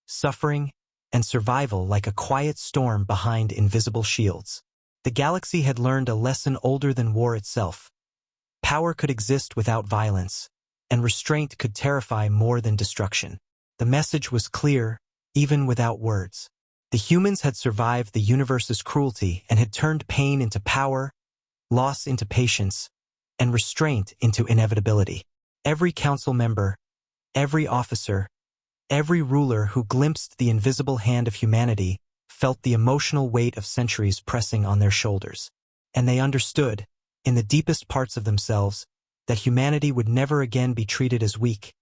suffering, and survival like a quiet storm behind invisible shields. The galaxy had learned a lesson older than war itself. Power could exist without violence, and restraint could terrify more than destruction. The message was clear, even without words. The humans had survived the universe's cruelty and had turned pain into power, loss into patience, and restraint into inevitability. Every council member, every officer, every ruler who glimpsed the invisible hand of humanity felt the emotional weight of centuries pressing on their shoulders. And they understood, in the deepest parts of themselves, that humanity would never again be treated as weak,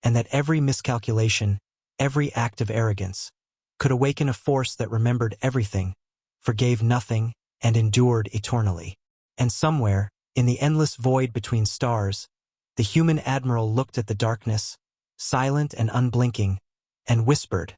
and that every miscalculation, every act of arrogance, could awaken a force that remembered everything, forgave nothing, and endured eternally. And somewhere, in the endless void between stars, the human admiral looked at the darkness, silent and unblinking, and whispered,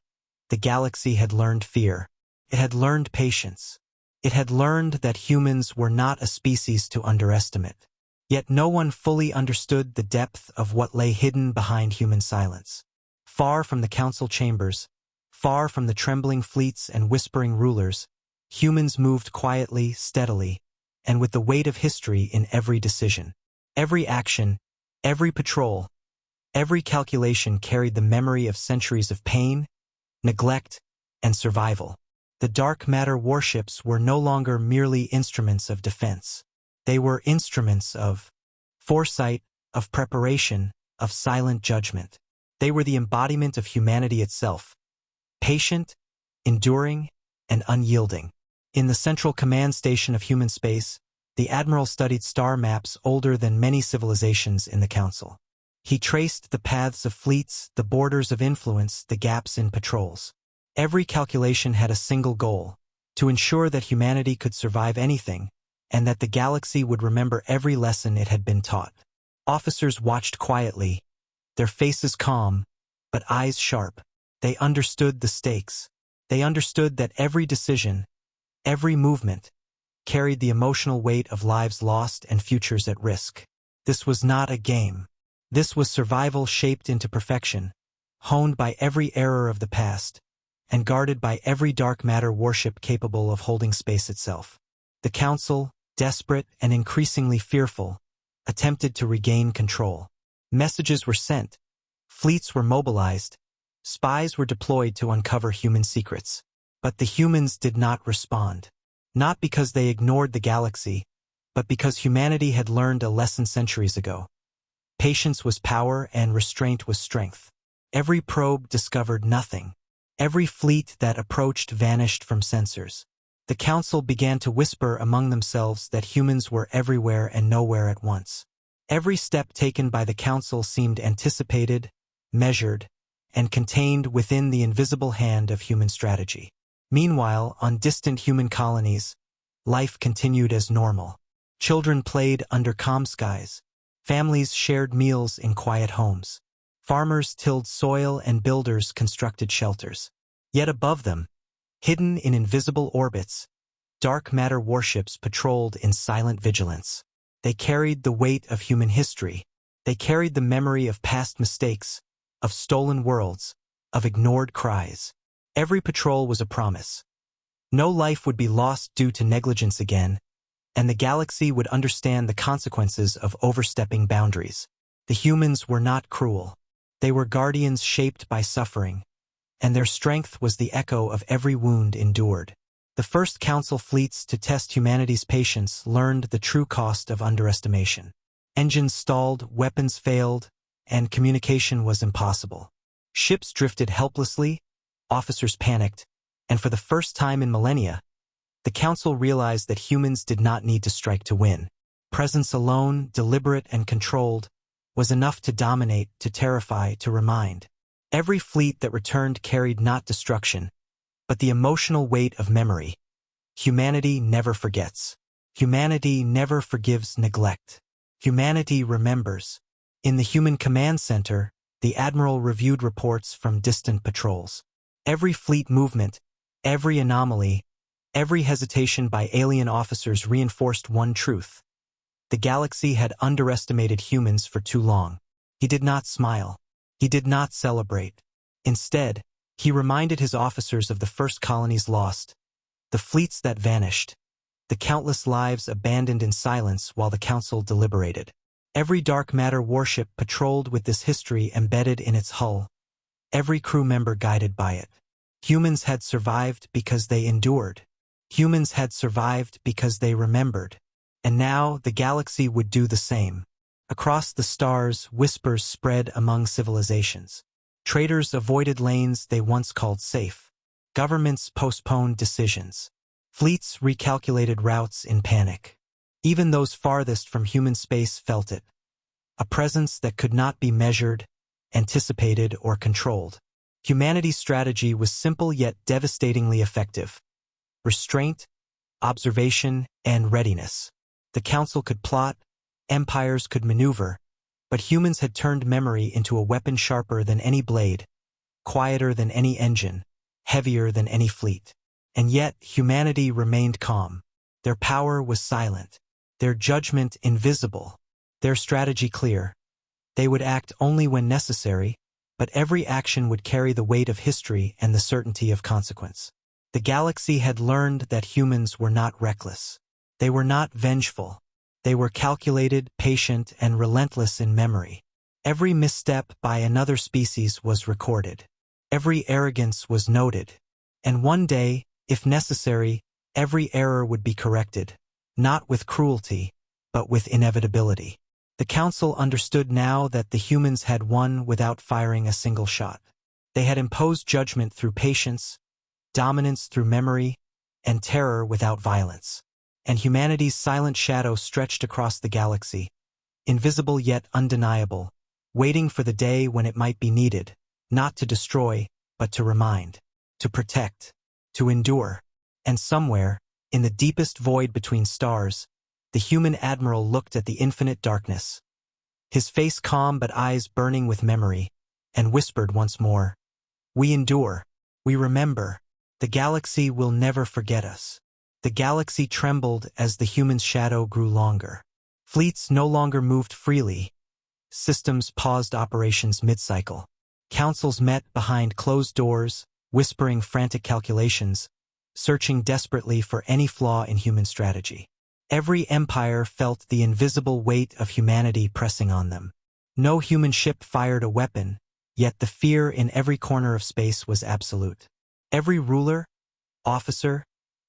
"The galaxy had learned fear. It had learned patience. It had learned that humans were not a species to underestimate." Yet no one fully understood the depth of what lay hidden behind human silence. Far from the council chambers, far from the trembling fleets and whispering rulers, humans moved quietly, steadily, and with the weight of history in every decision. Every action, every patrol, every calculation carried the memory of centuries of pain, neglect, and survival. The dark matter warships were no longer merely instruments of defense. They were instruments of foresight, of preparation, of silent judgment. They were the embodiment of humanity itself, patient, enduring, and unyielding. In the central command station of human space, the admiral studied star maps older than many civilizations in the council. He traced the paths of fleets, the borders of influence, the gaps in patrols. Every calculation had a single goal: to ensure that humanity could survive anything, and that the galaxy would remember every lesson it had been taught. Officers watched quietly, their faces calm, but eyes sharp. They understood the stakes. They understood that every decision, every movement, carried the emotional weight of lives lost and futures at risk. This was not a game. This was survival shaped into perfection, honed by every error of the past, and guarded by every dark matter warship capable of holding space itself. The Council, desperate and increasingly fearful, attempted to regain control. Messages were sent, fleets were mobilized, spies were deployed to uncover human secrets. But the humans did not respond. Not because they ignored the galaxy, but because humanity had learned a lesson centuries ago. Patience was power and restraint was strength. Every probe discovered nothing. Every fleet that approached vanished from sensors. The Council began to whisper among themselves that humans were everywhere and nowhere at once. Every step taken by the Council seemed anticipated, measured, and contained within the invisible hand of human strategy. Meanwhile, on distant human colonies, life continued as normal. Children played under calm skies. Families shared meals in quiet homes. Farmers tilled soil and builders constructed shelters. Yet above them, hidden in invisible orbits, dark matter warships patrolled in silent vigilance. They carried the weight of human history. They carried the memory of past mistakes, of stolen worlds, of ignored cries. Every patrol was a promise. No life would be lost due to negligence again, and the galaxy would understand the consequences of overstepping boundaries. The humans were not cruel. They were guardians shaped by suffering, and their strength was the echo of every wound endured. The first Council fleets to test humanity's patience learned the true cost of underestimation. Engines stalled, weapons failed, and communication was impossible. Ships drifted helplessly, officers panicked, and for the first time in millennia, the Council realized that humans did not need to strike to win. Presence alone, deliberate and controlled, was enough to dominate, to terrify, to remind. Every fleet that returned carried not destruction, but the emotional weight of memory. Humanity never forgets. Humanity never forgives neglect. Humanity remembers. In the Human Command Center, the Admiral reviewed reports from distant patrols. Every fleet movement, every anomaly, every hesitation by alien officers reinforced one truth. The galaxy had underestimated humans for too long. He did not smile. He did not celebrate. Instead, he reminded his officers of the first colonies lost, the fleets that vanished, the countless lives abandoned in silence while the Council deliberated. Every dark matter warship patrolled with this history embedded in its hull, every crew member guided by it. Humans had survived because they endured. Humans had survived because they remembered. And now the galaxy would do the same. Across the stars, whispers spread among civilizations. Traders avoided lanes they once called safe. Governments postponed decisions. Fleets recalculated routes in panic. Even those farthest from human space felt it. A presence that could not be measured, anticipated, or controlled. Humanity's strategy was simple yet devastatingly effective. Restraint, observation, and readiness. The Council could plot, empires could maneuver, but humans had turned memory into a weapon sharper than any blade, quieter than any engine, heavier than any fleet. And yet humanity remained calm. Their power was silent, their judgment invisible, their strategy clear. They would act only when necessary, but every action would carry the weight of history and the certainty of consequence. The galaxy had learned that humans were not reckless. They were not vengeful. They were calculated, patient, and relentless in memory. Every misstep by another species was recorded. Every arrogance was noted. And one day, if necessary, every error would be corrected, not with cruelty, but with inevitability. The Council understood now that the humans had won without firing a single shot. They had imposed judgment through patience, dominance through memory, and terror without violence. And humanity's silent shadow stretched across the galaxy, invisible yet undeniable, waiting for the day when it might be needed, not to destroy, but to remind, to protect, to endure. And somewhere, in the deepest void between stars, the human admiral looked at the infinite darkness, his face calm but eyes burning with memory, and whispered once more, "We endure, we remember, the galaxy will never forget us." The galaxy trembled as the human's shadow grew longer. Fleets no longer moved freely. Systems paused operations mid-cycle. Councils met behind closed doors, whispering frantic calculations, searching desperately for any flaw in human strategy. Every empire felt the invisible weight of humanity pressing on them. No human ship fired a weapon, yet the fear in every corner of space was absolute. Every ruler, officer,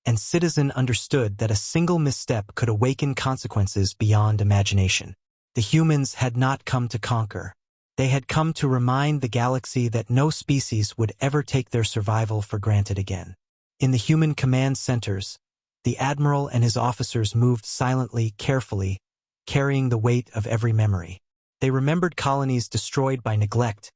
and citizen understood that a single misstep could awaken consequences beyond imagination. The humans had not come to conquer. They had come to remind the galaxy that no species would ever take their survival for granted again. In the human command centers, the admiral and his officers moved silently, carefully, carrying the weight of every memory. They remembered colonies destroyed by neglect,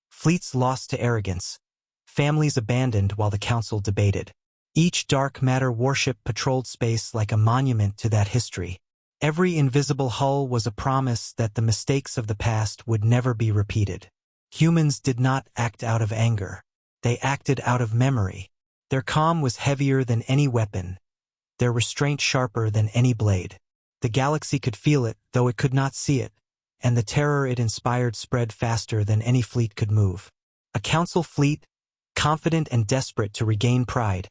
fleets lost to arrogance, families abandoned while the council debated. Each dark matter warship patrolled space like a monument to that history. Every invisible hull was a promise that the mistakes of the past would never be repeated. Humans did not act out of anger. They acted out of memory. Their calm was heavier than any weapon, their restraint sharper than any blade. The galaxy could feel it, though it could not see it, and the terror it inspired spread faster than any fleet could move. A council fleet, confident and desperate to regain pride,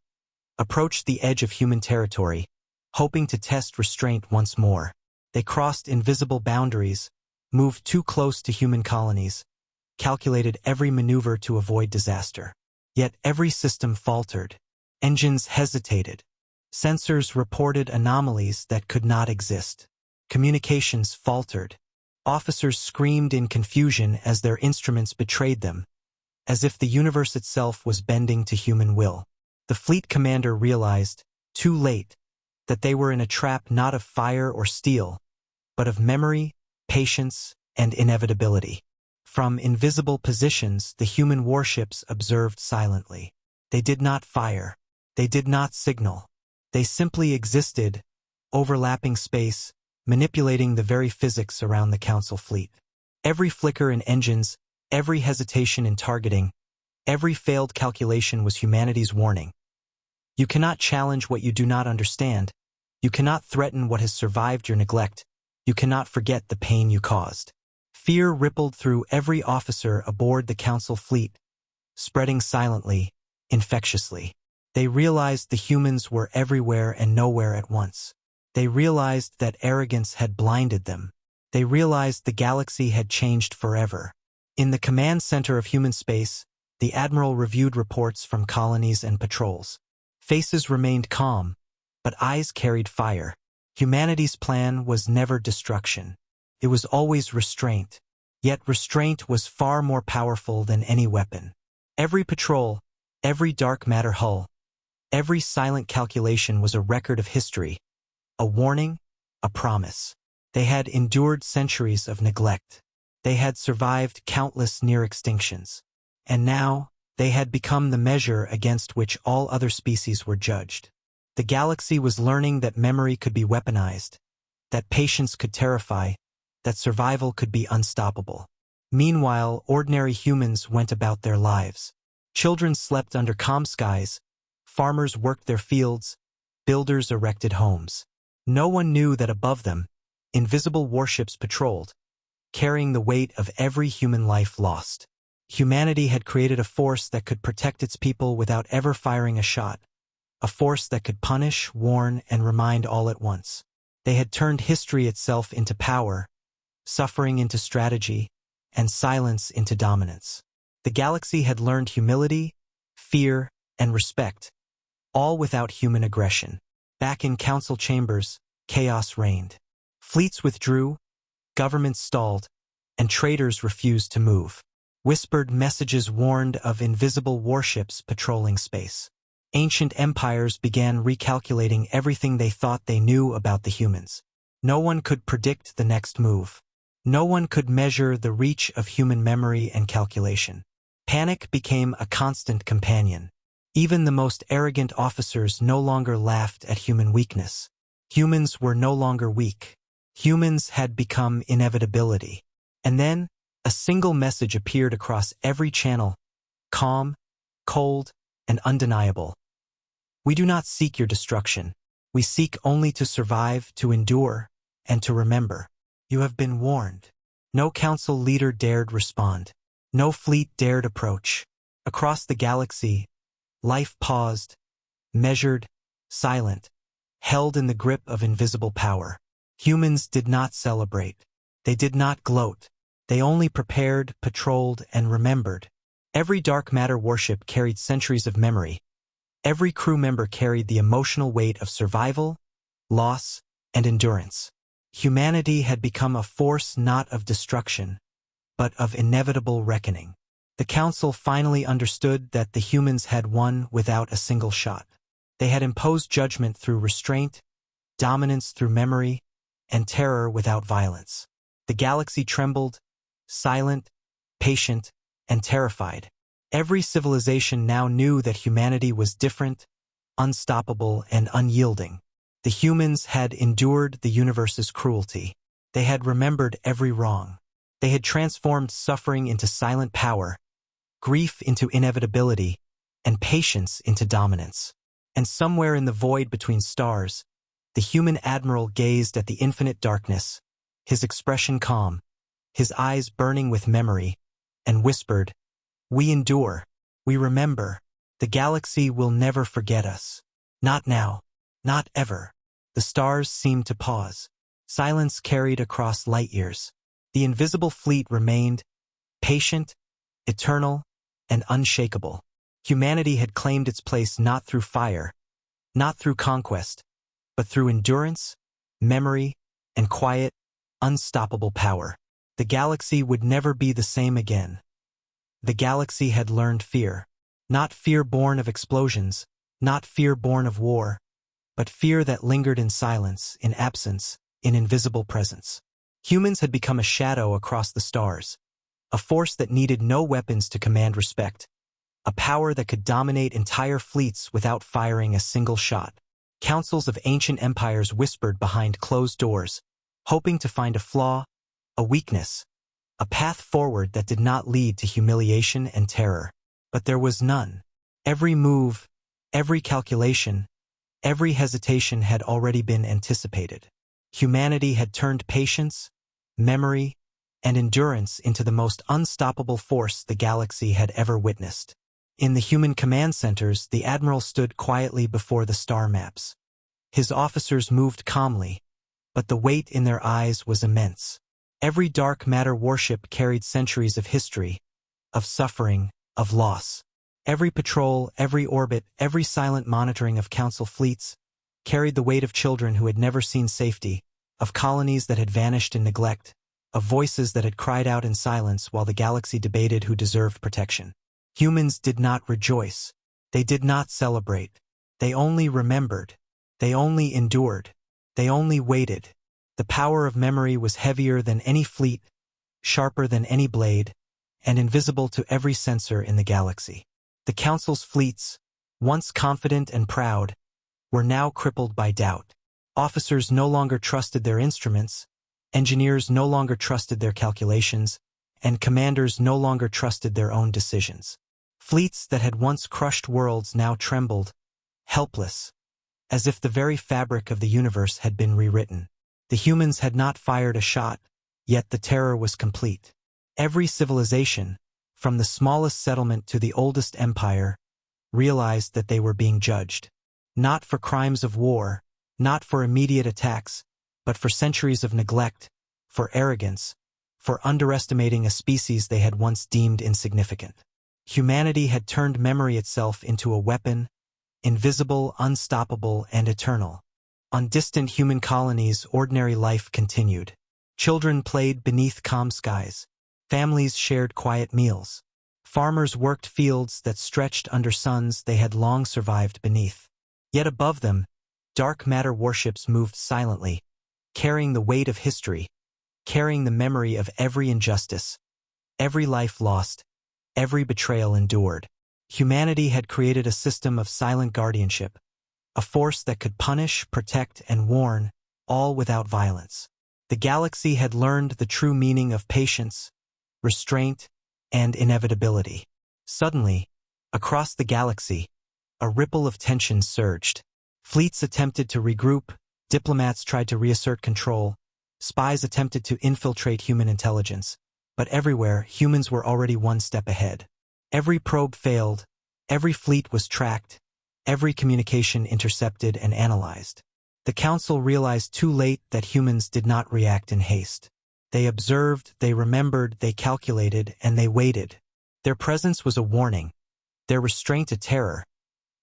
approached the edge of human territory, hoping to test restraint once more. They crossed invisible boundaries, moved too close to human colonies, calculated every maneuver to avoid disaster. Yet every system faltered. Engines hesitated. Sensors reported anomalies that could not exist. Communications faltered. Officers screamed in confusion as their instruments betrayed them, as if the universe itself was bending to human will. The fleet commander realized, too late, that they were in a trap not of fire or steel, but of memory, patience, and inevitability. From invisible positions, the human warships observed silently. They did not fire. They did not signal. They simply existed, overlapping space, manipulating the very physics around the council fleet. Every flicker in engines, every hesitation in targeting, every failed calculation was humanity's warning. You cannot challenge what you do not understand. You cannot threaten what has survived your neglect. You cannot forget the pain you caused. Fear rippled through every officer aboard the council fleet, spreading silently, infectiously. They realized the humans were everywhere and nowhere at once. They realized that arrogance had blinded them. They realized the galaxy had changed forever. In the command center of human space, the admiral reviewed reports from colonies and patrols. Faces remained calm, but eyes carried fire. Humanity's plan was never destruction. It was always restraint. Yet restraint was far more powerful than any weapon. Every patrol, every dark matter hull, every silent calculation was a record of history, a warning, a promise. They had endured centuries of neglect. They had survived countless near extinctions. And now, they had become the measure against which all other species were judged. The galaxy was learning that memory could be weaponized, that patience could terrify, that survival could be unstoppable. Meanwhile, ordinary humans went about their lives. Children slept under calm skies, farmers worked their fields, builders erected homes. No one knew that above them, invisible warships patrolled, carrying the weight of every human life lost. Humanity had created a force that could protect its people without ever firing a shot, a force that could punish, warn, and remind all at once. They had turned history itself into power, suffering into strategy, and silence into dominance. The galaxy had learned humility, fear, and respect, all without human aggression. Back in council chambers, chaos reigned. Fleets withdrew, governments stalled, and traders refused to move. Whispered messages warned of invisible warships patrolling space. Ancient empires began recalculating everything they thought they knew about the humans. No one could predict the next move. No one could measure the reach of human memory and calculation. Panic became a constant companion. Even the most arrogant officers no longer laughed at human weakness. Humans were no longer weak. Humans had become inevitability. And then, a single message appeared across every channel, calm, cold, and undeniable. We do not seek your destruction. We seek only to survive, to endure, and to remember. You have been warned. No council leader dared respond. No fleet dared approach. Across the galaxy, life paused, measured, silent, held in the grip of invisible power. Humans did not celebrate. They did not gloat. They only prepared, patrolled, and remembered. Every dark matter warship carried centuries of memory. Every crew member carried the emotional weight of survival, loss, and endurance. Humanity had become a force not of destruction, but of inevitable reckoning. The Council finally understood that the humans had won without a single shot. They had imposed judgment through restraint, dominance through memory, and terror without violence. The galaxy trembled, silent, patient, and terrified. Every civilization now knew that humanity was different, unstoppable, and unyielding. The humans had endured the universe's cruelty. They had remembered every wrong. They had transformed suffering into silent power, grief into inevitability, and patience into dominance. And somewhere in the void between stars, the human admiral gazed at the infinite darkness, his expression calm, his eyes burning with memory, and whispered, "We endure. We remember. The galaxy will never forget us. Not now. Not ever." The stars seemed to pause. Silence carried across light years. The invisible fleet remained, patient, eternal, and unshakable. Humanity had claimed its place not through fire, not through conquest, but through endurance, memory, and quiet, unstoppable power. The galaxy would never be the same again. The galaxy had learned fear. Not fear born of explosions, not fear born of war, but fear that lingered in silence, in absence, in invisible presence. Humans had become a shadow across the stars, a force that needed no weapons to command respect, a power that could dominate entire fleets without firing a single shot. Councils of ancient empires whispered behind closed doors, hoping to find a flaw, a weakness, a path forward that did not lead to humiliation and terror. But there was none. Every move, every calculation, every hesitation had already been anticipated. Humanity had turned patience, memory, and endurance into the most unstoppable force the galaxy had ever witnessed. In the human command centers, the admiral stood quietly before the star maps. His officers moved calmly, but the weight in their eyes was immense. Every dark matter warship carried centuries of history, of suffering, of loss. Every patrol, every orbit, every silent monitoring of council fleets carried the weight of children who had never seen safety, of colonies that had vanished in neglect, of voices that had cried out in silence while the galaxy debated who deserved protection. Humans did not rejoice. They did not celebrate. They only remembered. They only endured. They only waited. The power of memory was heavier than any fleet, sharper than any blade, and invisible to every sensor in the galaxy. The Council's fleets, once confident and proud, were now crippled by doubt. Officers no longer trusted their instruments, engineers no longer trusted their calculations, and commanders no longer trusted their own decisions. Fleets that had once crushed worlds now trembled, helpless, as if the very fabric of the universe had been rewritten. The humans had not fired a shot, yet the terror was complete. Every civilization, from the smallest settlement to the oldest empire, realized that they were being judged. Not for crimes of war, not for immediate attacks, but for centuries of neglect, for arrogance, for underestimating a species they had once deemed insignificant. Humanity had turned memory itself into a weapon, invisible, unstoppable, and eternal. On distant human colonies, ordinary life continued. Children played beneath calm skies. Families shared quiet meals. Farmers worked fields that stretched under suns they had long survived beneath. Yet above them, dark matter warships moved silently, carrying the weight of history, carrying the memory of every injustice, every life lost, every betrayal endured. Humanity had created a system of silent guardianship, a force that could punish, protect, and warn, all without violence. The galaxy had learned the true meaning of patience, restraint, and inevitability. Suddenly, across the galaxy, a ripple of tension surged. Fleets attempted to regroup, diplomats tried to reassert control, spies attempted to infiltrate human intelligence, but everywhere humans were already one step ahead. Every probe failed, every fleet was tracked, every communication intercepted and analyzed. The Council realized too late that humans did not react in haste. They observed, they remembered, they calculated, and they waited. Their presence was a warning, their restraint a terror,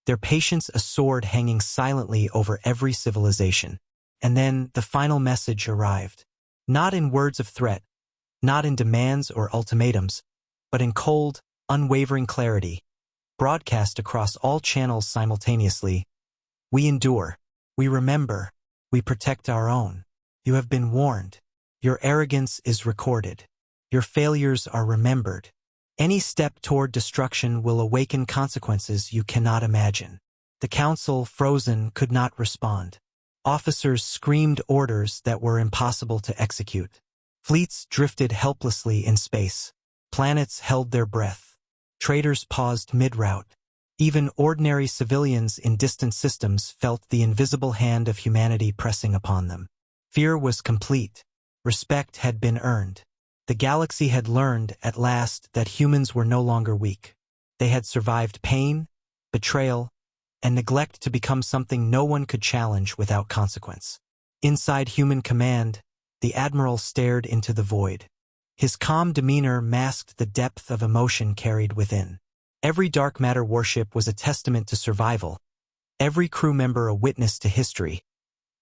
their patience a sword hanging silently over every civilization. And then the final message arrived. Not in words of threat, not in demands or ultimatums, but in cold, unwavering clarity, broadcast across all channels simultaneously. We endure, we remember, we protect our own. You have been warned. Your arrogance is recorded. Your failures are remembered. Any step toward destruction will awaken consequences you cannot imagine. The Council, frozen, could not respond. Officers screamed orders that were impossible to execute. Fleets drifted helplessly in space. Planets held their breath. Traders paused mid-route. Even ordinary civilians in distant systems felt the invisible hand of humanity pressing upon them. Fear was complete. Respect had been earned. The galaxy had learned, at last, that humans were no longer weak. They had survived pain, betrayal, and neglect to become something no one could challenge without consequence. Inside human command, the Admiral stared into the void. His calm demeanor masked the depth of emotion carried within. Every dark matter warship was a testament to survival, every crew member a witness to history,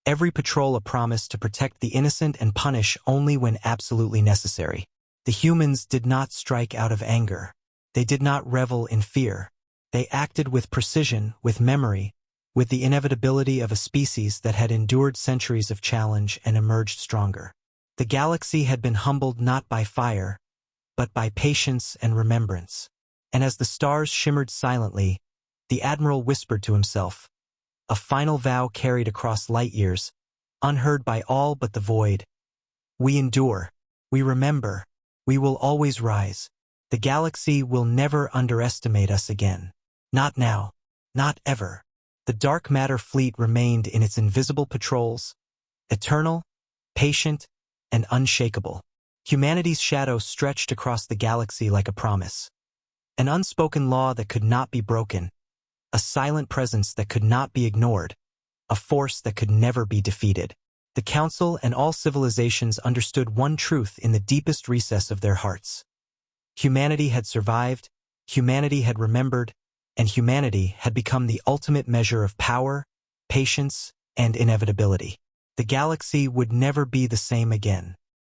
every patrol a promise to protect the innocent and punish only when absolutely necessary. The humans did not strike out of anger. They did not revel in fear. They acted with precision, with memory, with the inevitability of a species that had endured centuries of challenge and emerged stronger. The galaxy had been humbled not by fire, but by patience and remembrance. And as the stars shimmered silently, the Admiral whispered to himself, a final vow carried across light years, unheard by all but the void. We endure, we remember, we will always rise. The galaxy will never underestimate us again. Not now, not ever. The dark matter fleet remained in its invisible patrols, eternal, patient, and unshakable. Humanity's shadow stretched across the galaxy like a promise. An unspoken law that could not be broken, a silent presence that could not be ignored, a force that could never be defeated. The Council and all civilizations understood one truth in the deepest recess of their hearts. Humanity had survived, humanity had remembered, and humanity had become the ultimate measure of power, patience, and inevitability. The galaxy would never be the same again.